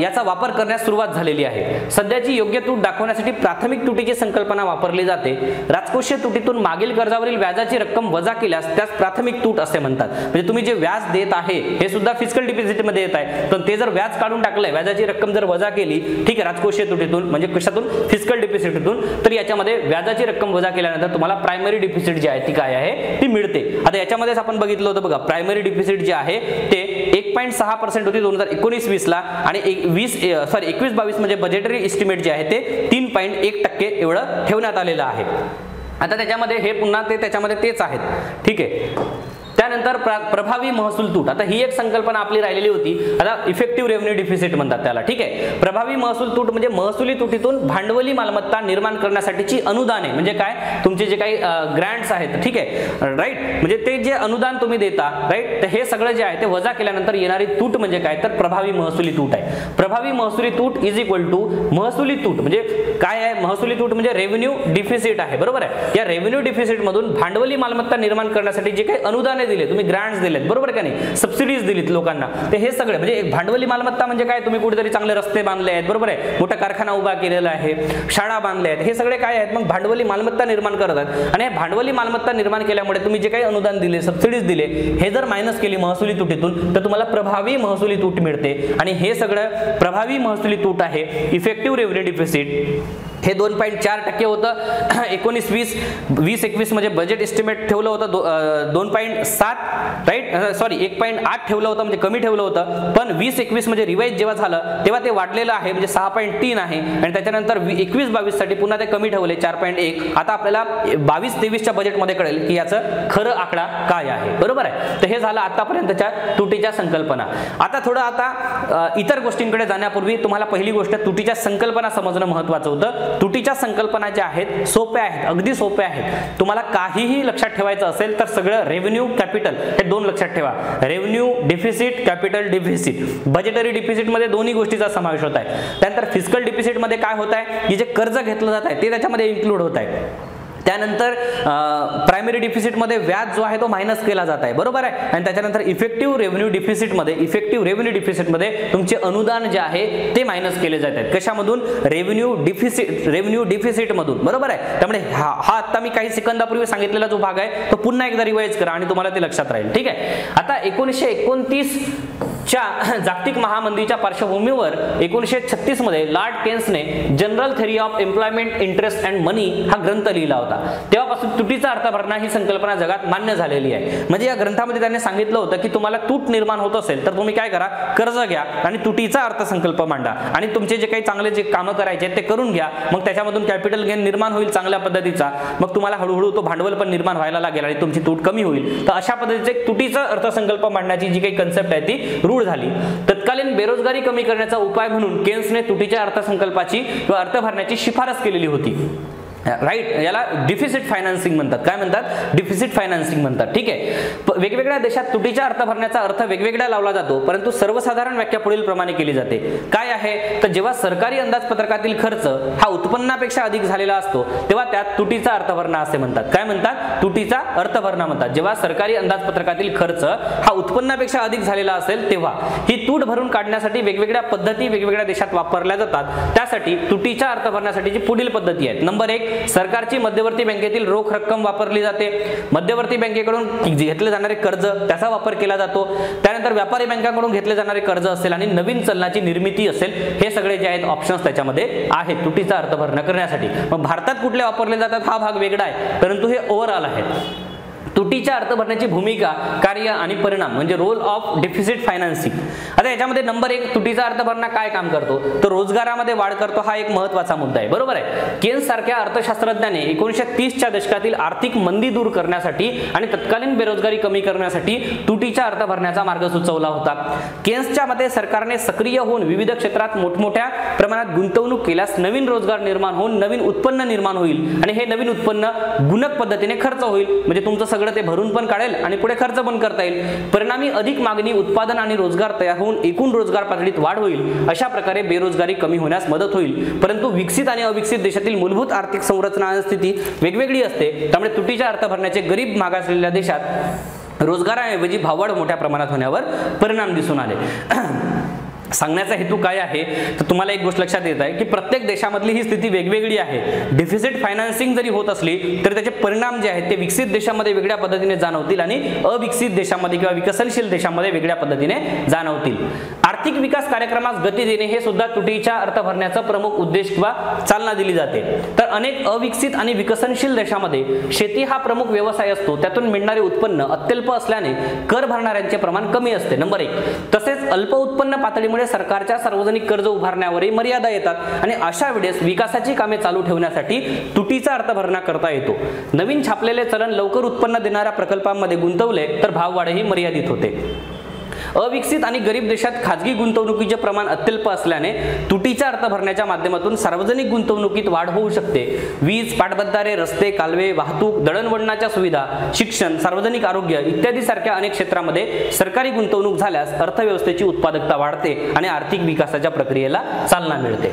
याचा वापर करण्यास सुरुवात झालेली आहे. सध्याची योग्य तूट दाखवण्यासाठी प्राथमिक तुटीची संकल्पना वापरली जाते. राजकोषीय तुटीतून मागील कर्जावरील व्याजाची रक्कम वजा केल्यास त्यास प्राथमिक तूट असे म्हणतात. म्हणजे तुम्ही जे व्याज देत आहे हे सुद्धा फिस्कल डिफिसिट मध्ये येत आहे, पण ते जर व्याज काढून टाकलंय, व्याजाची रक्कम जर वजा केली, ठीक आहे, राजकोषीय तुटीतून म्हणजे कशातून? फिस्कल डिफिसिटतून, तर याच्यामध्ये व्याजाची रक्कम वजा केल्यानंतर तुम्हाला प्रायमरी डिफिसिट जी आहे ती काय आहे ती मिळते. आता याच्यामध्येच आपण बघितलं होतं बघा, प्रायमरी डिफिसिट जे आहे ते 1.6% होती 2019-20 ला आणि 21-22 म्हणजे बजेटरी एस्टिमेट जे आहे ते 3.1% एवढं ठेवण्यात आलेलं आहे. आता त्याच्यामध्ये हे पुन्हा त्याच्यामध्ये तेच आहेत. ठीक आहे. त्यानंतर प्रभावी महसूल तूट. आता ही एक संकल्पना आपली राहिलेली होती. आता इफेक्टिव्ह रेव्हेन्यू डिफिसिट म्हणतात त्याला. ठीक आहे. प्रभावी महसूल तूट म्हणजे महसुली तुटीतून भांडवली मालमत्ता निर्माण करण्यासाठीची अनुदाने, म्हणजे काय तुमचे जे काही ग्रँट्स आहेत, ठीक आहे, राईट, म्हणजे ते जे अनुदान तुम्ही देता, राईट, तर हे सगळं जे आहे ते वजा केल्यानंतर येणारी तूट म्हणजे काय तर प्रभावी महसुली तूट आहे. प्रभावी महसुली तूट इज इक्वल टू महसुली तूट म्हणजे काय आहे? महसुली तूट म्हणजे रेव्हेन्यू डिफिसिट आहे. बरोबर आहे. या रेव्हेन्यू डिफिसिट मधून भांडवली मालमत्ता निर्माण करण्यासाठी जे काही अनुदाने दिले, तुम्ही ग्रँट्स दिलेत, बरोबर का नाही, सबसिडीज दिलीत लोकांना, ते हे सगळे म्हणजे एक भांडवली मालमत्ता म्हणजे काय? तुम्ही कुठेतरी चांगले रस्ते बांधले आहेत, बरोबर आहे, मोठा कारखाना उभा केलेला आहे, शाळा बांधल्या आहेत, हे सगळे काय आहेत? मग भांडवली मालमत्ता निर्माण करतात. आणि भांडवली मालमत्ता निर्माण केल्यामुळे तुम्ही जे काही अनुदान दिले, सबसिडीज दिले, हे जर मायनस केली महसुली तुटीतून तर तुम्हाला प्रभावी महसुली तूट मिळते. आणि हे सगळं प्रभावी महसुली तूट आहे. इफेक्टिव्ह रेव्हेन्यू डिफिसिट हे 2.4% होतं 2019-20 म्हणजे बजेट एस्टिमेट ठेवलं होतं 2.7 राईट, सॉरी 1.8 ठेवलं होतं म्हणजे कमी ठेवलं होतं. पण 2021 म्हणजे रिवाइज जेव्हा झालं तेव्हा ते वाढलेलं आहे म्हणजे 6.3 आहे. आणि त्याच्यानंतर 21-22 साठी पुन्हा ते कमी ठेवले 4.1. आता आपल्याला 22-23च्या बजेटमध्ये कळेल की याचं खरं आकडा काय आहे. बरोबर आहे. तर हे झालं आतापर्यंतच्या तुटीच्या संकल्पना. आता थोडं इतर गोष्टींकडे जाण्यापूर्वी तुम्हाला पहिली गोष्ट तुटीच्या संकल्पना समजणं महत्त्वाचं होतं. तुटीच्या संकल्पना ज्या आहेत सोप्या आहेत, अगदी सोप्या आहेत. तुम्हाला काहीही लक्षात ठेवायचं असेल तर सगळं रेव्हेन्यू कॅपिटल हे दोन लक्षात ठेवा. Revenue deficit, capital deficit. Budgetary deficit मध्ये दोन्ही गोष्टीचा समावेश होत आहे. त्यानंतर फिस्कल डिफिसिट मध्ये काय होत आहे की जे कर्ज घेतलं जात आहे ते त्याच्यामध्ये इन्क्लूड होत आहे. त्यानंतर प्रायमरी डिफिसिट मध्ये व्याज जो आहे तो मायनस केला जात आहे. बरोबर आहे. आणि त्याच्यानंतर इफेक्टिव्ह रेव्हेन्यू डिफिसिट मध्ये तुमचे अनुदान जे आहे ते मायनस केले जात आहेत. कशामधून? रेव्हेन्यू डिफिसिट मधून. बरोबर आहे. त्यामुळे हा आता मी काही सेकंदापूर्वी सांगितलेला जो भाग आहे तो पुन्हा एकदा रिवाइज करा आणि तुम्हाला ते लक्षात राहील. ठीक आहे. आता 1929 च्या जागतिक महामंदीच्या पार्श्वभूमीवर 1936 मध्ये लॉर्ड केन्सने general theory of employment, interest and money हा ग्रंथ लिहिला होता. तेव्हापासून तुटीचा अर्थ भरणा ही संकल्पना जगात मान्य झालेली आहे. म्हणजे या ग्रंथामध्ये त्यांनी सांगितलं होतं की तुम्हाला तूट निर्माण होत असेल तर तुम्ही काय करा? कर्ज घ्या आणि तुटीचा अर्थसंकल्प मांडा आणि तुमचे जे काही चांगले जे कामं करायचे ते करून घ्या. मग त्याच्यामधून कॅपिटल गेन निर्माण होईल चांगल्या पद्धतीचा. मग तुम्हाला हळूहळू तो भांडवल पण निर्माण व्हायला लागेल आणि तुमची तूट कमी होईल. तर अशा पद्धतीचे तुटीचा अर्थसंकल्प मांडण्याची जी काही कन्सेप्ट आहे ती रूढ झाली. तत्कालीन बेरोजगारी कमी करण्याचा उपाय म्हणून केन्सने तुटीच्या अर्थसंकल्पाची व अर्थ भरण्याची शिफारस केलेली होती. राईट, याला डिफिसिट फायनान्सिंग म्हणतात. काय म्हणतात? डिफिसिट फायनान्सिंग म्हणतात. ठीक आहे. वेगवेगळ्या देशात तुटीच्या अर्थभरण्याचा अर्थ वेगवेगळा लावला जातो, परंतु सर्वसाधारण व्याख्या पुढील प्रमाणे केली जाते. काय आहे तर जेव्हा सरकारी अंदाजपत्रकातील खर्च हा उत्पन्नापेक्षा अधिक झालेला असतो तेव्हा त्यात तुटीचा अर्थभरणा असे म्हणतात. काय म्हणतात? तुटीचा अर्थभरणा म्हणतात. जेव्हा सरकारी अंदाजपत्रकातील खर्च हा उत्पन्नापेक्षा अधिक झालेला असेल तेव्हा ही तूट भरून काढण्यासाठी वेगवेगळ्या पद्धती वेगवेगळ्या देशात वापरल्या जातात. त्यासाठी तुटीच्या अर्थभरणासाठीची पुढील पद्धती आहेत. नंबर 1, सरकारची मध्यवर्ती बँकेतील रोख रक्कम वापरली जाते. मध्यवर्ती बँकेकडून घेतले जाणारे कर्ज त्याचा वापर केला जातो. त्यानंतर व्यापारी बँकांकडून घेतले जाणारे कर्ज असेल आणि नवीन चलनाची निर्मिती असेल, हे सगळे जे आहेत ऑप्शन्स त्याच्यामध्ये आहेत तुटीचा अर्थभरणा करण्यासाठी. मग भारतात कुठले वापरले जातात हा भाग वेगळा आहे, परंतु हे ओव्हरऑल आहे. तुटीच्या अर्थभरणाची भूमिका, कार्य आणि परिणाम म्हणजे रोल ऑफ डिफिसिट फायनान्सिंग. आता याच्यामध्ये नंबर 1, तुटीचा अर्थभरणा काय काम करतो तर रोजगारामध्ये वाढ करतो. हा एक महत्त्वाचा मुद्दा आहे. बरोबर आहे. केन्स सारख्या अर्थशास्त्रज्ञाने 1930च्या दशकातील आर्थिक मंदी दूर करण्यासाठी आणि तत्कालीन बेरोजगारी कमी करण्यासाठी तुटीच्या अर्थभरणाचा मार्ग सुचवला होता. केन्सच्या मते सरकारने सक्रिय होऊन विविध क्षेत्रात मोठमोठ्या प्रमाणात गुंतवणूक केल्यास नवीन रोजगार निर्माण होऊन नवीन उत्पन्न निर्माण होईल आणि हे नवीन उत्पन्न गुणक पद्धतीने खर्च होईल. म्हणजे तुमचं सगळं ते भरून पण काढेल आणि पुढे खर्च पण करता येईल. परिणामी अधिक मागणी, उत्पादन आणि रोजगार तयार होऊन एकूण रोजगार पातळीत वाढ होईल. अशा प्रकारे बेरोजगारी कमी होण्यास मदत होईल. परंतु विकसित आणि अविकसित देशातील मूलभूत आर्थिक संरचना आणि स्थिती वेगवेगळी असते. त्यामुळे तुटीच्या अर्थभरणाचे गरीब मागासलेल्या देशात रोजगाराऐवजी भाववाढ मोठ्या प्रमाणात होण्यावर परिणाम दिसून आले. सांगण्याचा हेतू काय आहे तर तुम्हाला एक गोष्ट लक्षात येत आहे की प्रत्येक देशामधली ही स्थिती वेगवेगळी आहे. डिफिसिट फायनान्सिंग जरी होत असली तरी त्याचे परिणाम जे आहेत ते विकसित देशामध्ये वेगळ्या पद्धतीने जाणवतील आणि अविकसित देशामध्ये किंवा विकसनशील देशामध्ये वेगळ्या पद्धतीने जाणवतील. आर्थिक विकास कार्यक्रमास गती देणे हे सुद्धा तुटीच्या अर्थभरणाचा प्रमुख उद्देश किंवा चालना दिली जाते. तर अनेक अविकसित आणि विकसनशील देशामध्ये शेती हा प्रमुख व्यवसाय असतो. त्यातून मिळणारे उत्पन्न अत्यल्प असल्याने कर भरणाऱ्यांचे प्रमाण कमी असते. नंबर 1. तसेच अल्प उत्पन्न पातळीमुळे सरकारच्या सार्वजनिक कर्ज उभारण्यावरही मर्यादा येतात आणि अशा वेळेस विकासाची कामे चालू ठेवण्यासाठी तुटीचा अर्थभरणा करता येतो. नवीन छापलेले चलन लवकर उत्पन्न देणाऱ्या प्रकल्पांमध्ये गुंतवले तर भाववाढही मर्यादित होते. अविकसित आणि गरीब देशात खाजगी गुंतवणुकीचे प्रमाण अत्यल्प असल्याने तुटीच्या अर्थभरणाच्या माध्यमातून सार्वजनिक गुंतवणुकीत वाढ होऊ शकते. वीज, पाटबंधारे, रस्ते, कालवे, वाहतूक, दळणवळणाच्या सुविधा, शिक्षण, सार्वजनिक आरोग्य इत्यादी सारख्या अनेक क्षेत्रामध्ये सरकारी गुंतवणूक झाल्यास अर्थव्यवस्थेची उत्पादकता वाढते आणि आर्थिक विकासाच्या प्रक्रियेला चालना मिळते.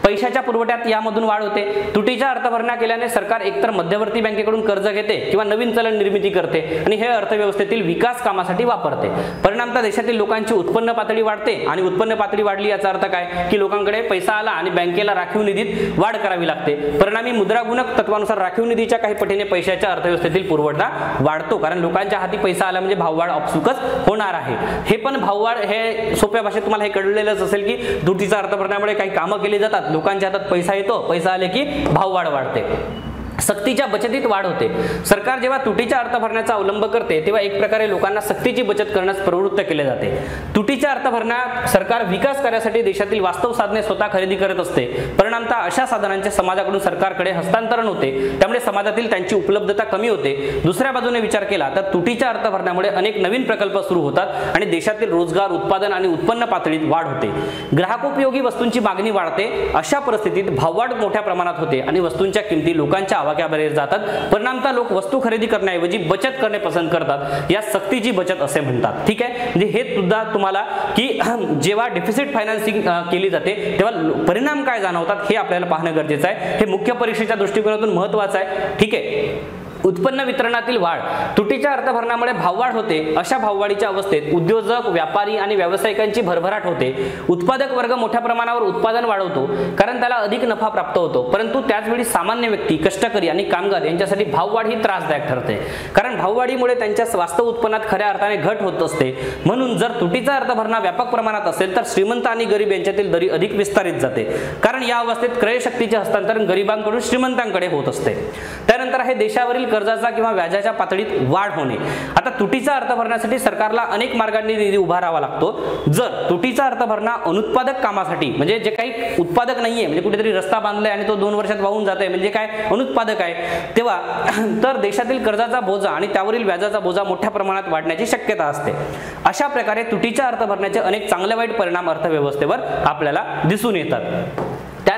पैशाच्या पुरवठ्यात यामधून वाढ होते. तुटीच्या अर्थभरणा केल्याने सरकार एकतर मध्यवर्ती बँकेकडून कर्ज घेते किंवा नवीन चलन निर्मिती करते आणि हे अर्थव्यवस्थेतील विकास कामासाठी वापरते. परिणामतः देशातील लोकांची उत्पन्न पातळी वाढते आणि उत्पन्न पातळी वाढली याचा अर्थ काय की लोकांकडे पैसा आला आणि बँकेला राखीव निधीत वाढ करावी लागते. परिणामी मुद्रा गुणक तत्वानुसार राखीव निधीच्या काही पटीने पैशाच्या अर्थव्यवस्थेतील पुरवठा वाढतो, कारण लोकांच्या हाती पैसा आला म्हणजे भाववाढ आपसुकच होणार आहे. हे पण भाववाढ हे सोप्या भाषेत तुम्हाला हे कळलेलंच असेल की तुटीच्या अर्थभरणामुळे काही कामं केली जातात, लोकांच्या हातात पैसा येतो, पैसा आले की भाववाढ वाढते. सक्तीच्या बचतीत वाढ होते. सरकार जेव्हा तुटीच्या अर्थभरणाचा अवलंब करते तेव्हा एक प्रकारे लोकांना सक्तीची बचत करण्यास प्रवृत्त केले जाते. तुटीच्या अर्थभरणात सरकार विकास कार्यासाठी देशातील वास्तव साधने स्वतः खरेदी करत असते. परिणामतः अशा साधनांचे समाजाकडून सरकारकडे हस्तांतरण होते, त्यामुळे समाजातील त्यांची उपलब्धता कमी होते. दुसऱ्या बाजूने विचार केला तर तुटीच्या अर्थभरणामुळे अनेक नवीन प्रकल्प सुरू होतात आणि देशातील रोजगार, उत्पादन आणि उत्पन्न पातळीत वाढ होते. ग्राहकोपयोगी वस्तूंची मागणी वाढते. अशा परिस्थितीत भाववाढ मोठ्या प्रमाणात होते आणि वस्तूंच्या किमती लोकांच्या आवाक्याबाहेर जातात. परिणामतः लोक वस्तू खरेदी करण्याऐवजी बचत करणे पसंत करतात. या सक्तीची बचत असे म्हणतात. ठीक आहे, म्हणजे हे सुद्धा तुम्हाला की जेव्हा डिफिसिट फायनान्सिंग केली जाते तेव्हा परिणाम काय जाणवतात हे आपल्याला पाहणं गरजेचं आहे. हे मुख्य परीक्षेच्या दृष्टिकोनातून महत्त्वाचं आहे. ठीक आहे. उत्पन्न वितरणातील वाढ. तुटीच्या अर्थभरणामुळे भाववाढ होते. अशा भाववाढीच्या अवस्थेत उद्योजक, व्यापारी आणि व्यावसायिकांची भरभराट होते. उत्पादक वर्ग मोठ्या प्रमाणावर उत्पादन वाढवतो कारण त्याला अधिक नफा प्राप्त होतो, परंतु त्याचवेळी सामान्य व्यक्ती, कष्टकरी आणि कामगार यांच्यासाठी भाववाढ ही त्रासदायक ठरते, कारण भाववाढीमुळे त्यांच्या वास्तव उत्पन्नात खऱ्या अर्थाने घट होत असते. म्हणून जर तुटीचा अर्थभरणा व्यापक प्रमाणात असेल तर श्रीमंत आणि गरीब यांच्यातील दरी अधिक विस्तारित जाते, कारण या अवस्थेत क्रयशक्तीचे हस्तांतरण गरिबांकडून श्रीमंतांकडे होत असते. त्यानंतर आहे देशावरील कर्जाचा किंवा व्याजाच्या पातळीत वाढ होणे. आता तुटीचा अर्थ भरण्यासाठी सरकारला अनेक मार्गांनी निधी उभारावा लागतो. जर तुटीचा अर्थ भरणा अनुत्पादक कामासाठी, म्हणजे जे काही उत्पादक नाहीये, म्हणजे कुठेतरी रस्ता बांधलाय आणि तो 2 वर्षात वाहून जातोय, म्हणजे काय अनुत्पादक आहे, तेव्हा तर देशातील कर्जाचा बोजा आणि त्यावरील व्याजाचा बोजा मोठ्या प्रमाणात वाढण्याची शक्यता असते. अशा प्रकारे तुटीचा अर्थ भरण्याचे अनेक चांगले वाईट परिणाम अर्थव्यवस्थेवर आपल्याला दिसून येतात.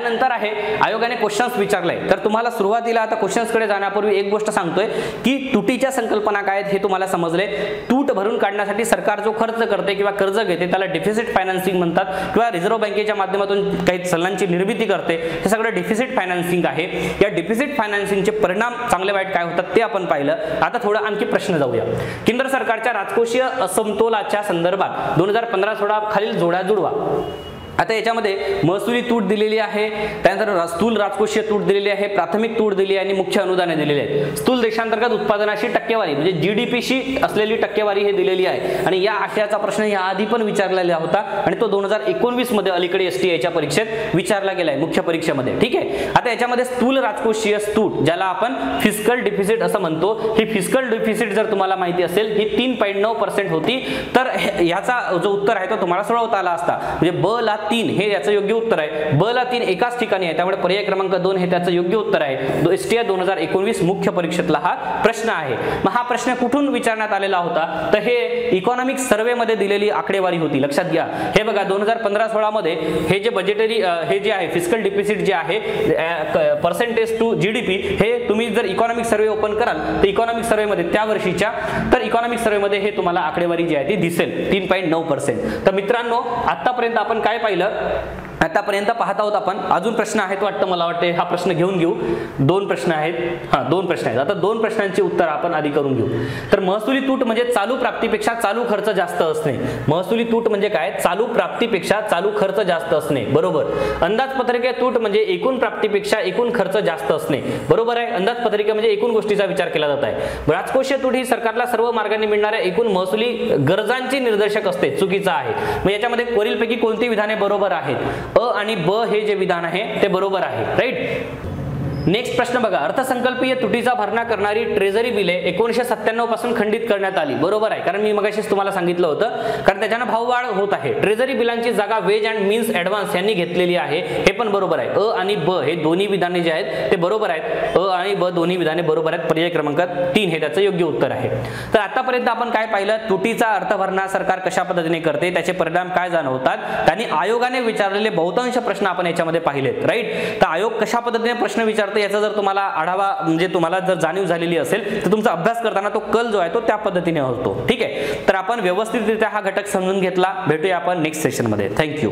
त्यानंतर आहे आयोगाने क्वेश्चन्स विचारलाय, तर तुम्हाला सुरुवातीला आता क्वेश्चन्स कडे जाण्यापूर्वी एक गोष्ट सांगतोय की तुटीच्या संकल्पना काय आहेत हे तुम्हाला समजले. तूट भरून काढण्यासाठी सरकार जो खर्च करते किंवा कर्ज घेते त्याला डेफिसिट फायनान्सिंग म्हणतात, किंवा रिझर्व्ह बँकेच्या माध्यमातून काही चलनांची निर्मिती करते, हे सगळं डेफिसिट फायनान्सिंग आहे. या डेफिसिट फायनान्सिंगचे परिणाम चांगले वाईट काय होतात ते आपण पाहिलं. आता थोडं आणखी प्रश्न जाऊया. केंद्र सरकारच्या राजकोषीय असमतोलाच्या संदर्भात 2015-16 खालील जोड्या जुळवा. आता याच्यामध्ये महसुली तूट दिलेली आहे, त्यानंतर स्थूल राजकोषीय तूट दिलेली आहे, प्राथमिक तूट दिली आहे आणि मुख्य अनुदाने दिलेली आहेत. स्थूल देशांतर्गत उत्पादनाची टक्केवारी म्हणजे जीडीपीशी असलेली टक्केवारी हे दिलेली आहे आणि या आशयाचा प्रश्न या आधी पण विचारलेला होता आणि तो 2019 मध्ये अलीकडे एसटीआयच्या परीक्षेत विचारला गेलाय मुख्य परीक्षेमध्ये. ठीक आहे. आता याच्यामध्ये स्थूल राजकोषीय तूट ज्याला आपण फिस्कल डिफिसिट असं म्हणतो, ही फिस्कल डिफिसिट जर तुम्हाला माहिती असेल ही 3.9% होती, तर ह्याचा जो उत्तर आहे तो तुम्हाला सोडवता आला असता. म्हणजे ब ला 3 हे याचं योग्य उत्तर आहे. ब ला 3 एकाच ठिकाणी आहे, त्यामुळे पर्याय क्रमांक 2 हे त्याचं योग्य उत्तर आहे. एसटीआय 2019 मुख्य परीक्षेतला हा प्रश्न आहे. मग हा प्रश्न कुठून विचारण्यात आलेला होता, तर हे इकॉनॉमिक सर्वे मध्ये दिलेली आकडेवारी होती. लक्षात घ्या. हे बघा 2015-16 मध्ये हे जे बजेटरी हे जे आहे फिस्कल डिफिसिट जे आहे पर्सेंटेज टू जीडीपी, हे तुम्ही जर इकॉनॉमिक सर्वे ओपन कराल तर इकॉनॉमिक सर्वे मध्ये त्या वर्षीच्या तर इकॉनॉमिक सर्वे मध्ये हे तुम्हाला आकडेवारी जी आहे ती दिसेल 3.9%. तर मित्रांनो आतापर्यंत आपण काय पाहिलं, आतापर्यंत पाहत आहोत आपण. अजून प्रश्न आहेत वाटतं, मला वाटते हा प्रश्न घेऊन घेऊ. 2 प्रश्न आहेत. हा 2 प्रश्न आहेत. आता 2 प्रश्नांची उत्तर आपण आधी करून घेऊ. तर महसुली तूट म्हणजे चालू प्राप्तीपेक्षा चालू खर्च जास्त असणे. महसुली तूट म्हणजे काय, चालू प्राप्तीपेक्षा चालू खर्च जास्त असणे. बरोबर. अंदाजपत्रकीय तूट म्हणजे एकूण प्राप्तीपेक्षा एकूण खर्च जास्त असणे. बरोबर आहे. अंदाजपत्रिका म्हणजे एकूण गोष्टीचा विचार केला जात आहे. राजकोषीय तूट ही सरकारला सर्व मार्गांनी मिळणाऱ्या एकूण महसुली गरजांची निर्देशक असते. चुकीचा आहे. मग याच्यामध्ये वरीलपैकी कोणती विधाने बरोबर आहेत. अ आणि ब हे जे विधान आहे ते बरोबर आहे. राईट. नेक्स्ट प्रश्न बघा. अर्थसंकल्पीय तुटीचा भरणा करणारी ट्रेझरी बिले 1997 पासून खंडित करण्यात आली. बरोबर आहे, कारण मी मगाशीच तुम्हाला सांगितलं होतं, कारण त्याच्यानं भाववाढ होत आहे. ट्रेझरी बिलांची जागा वेज अँड मीन्स ऍडव्हान्स यांनी घेतलेली आहे. हे पण बरोबर आहे. अ आणि ब हे दोन्ही विधाने जे आहेत ते बरोबर आहेत. अ आणि ब दोन्ही विधाने बरोबर आहेत. पर्याय क्रमांक 3 हे त्याचं योग्य उत्तर आहे. तर आतापर्यंत आपण काय पाहिलं, तुटीचा अर्थभरणा सरकार कशा पद्धतीने करते, त्याचे परिणाम काय जाणवतात आणि आयोगाने विचारलेले बहुतांश प्रश्न आपण याच्यामध्ये पाहिलेत. राईट. तर आयोग कशा पद्धतीने प्रश्न विचारतो याचा जर तुम्हाला आढावा म्हणजे तुम्हाला जर जाणीव झालेली असेल तर तुमचा अभ्यास करताना तो कल जो आहे तो त्या पद्धतीने होतो. ठीक आहे. तर आपण व्यवस्थितरित्या हा घटक समजून घेतला. भेटूया आपण नेक्स्ट सेशन मध्ये. थँक्यू.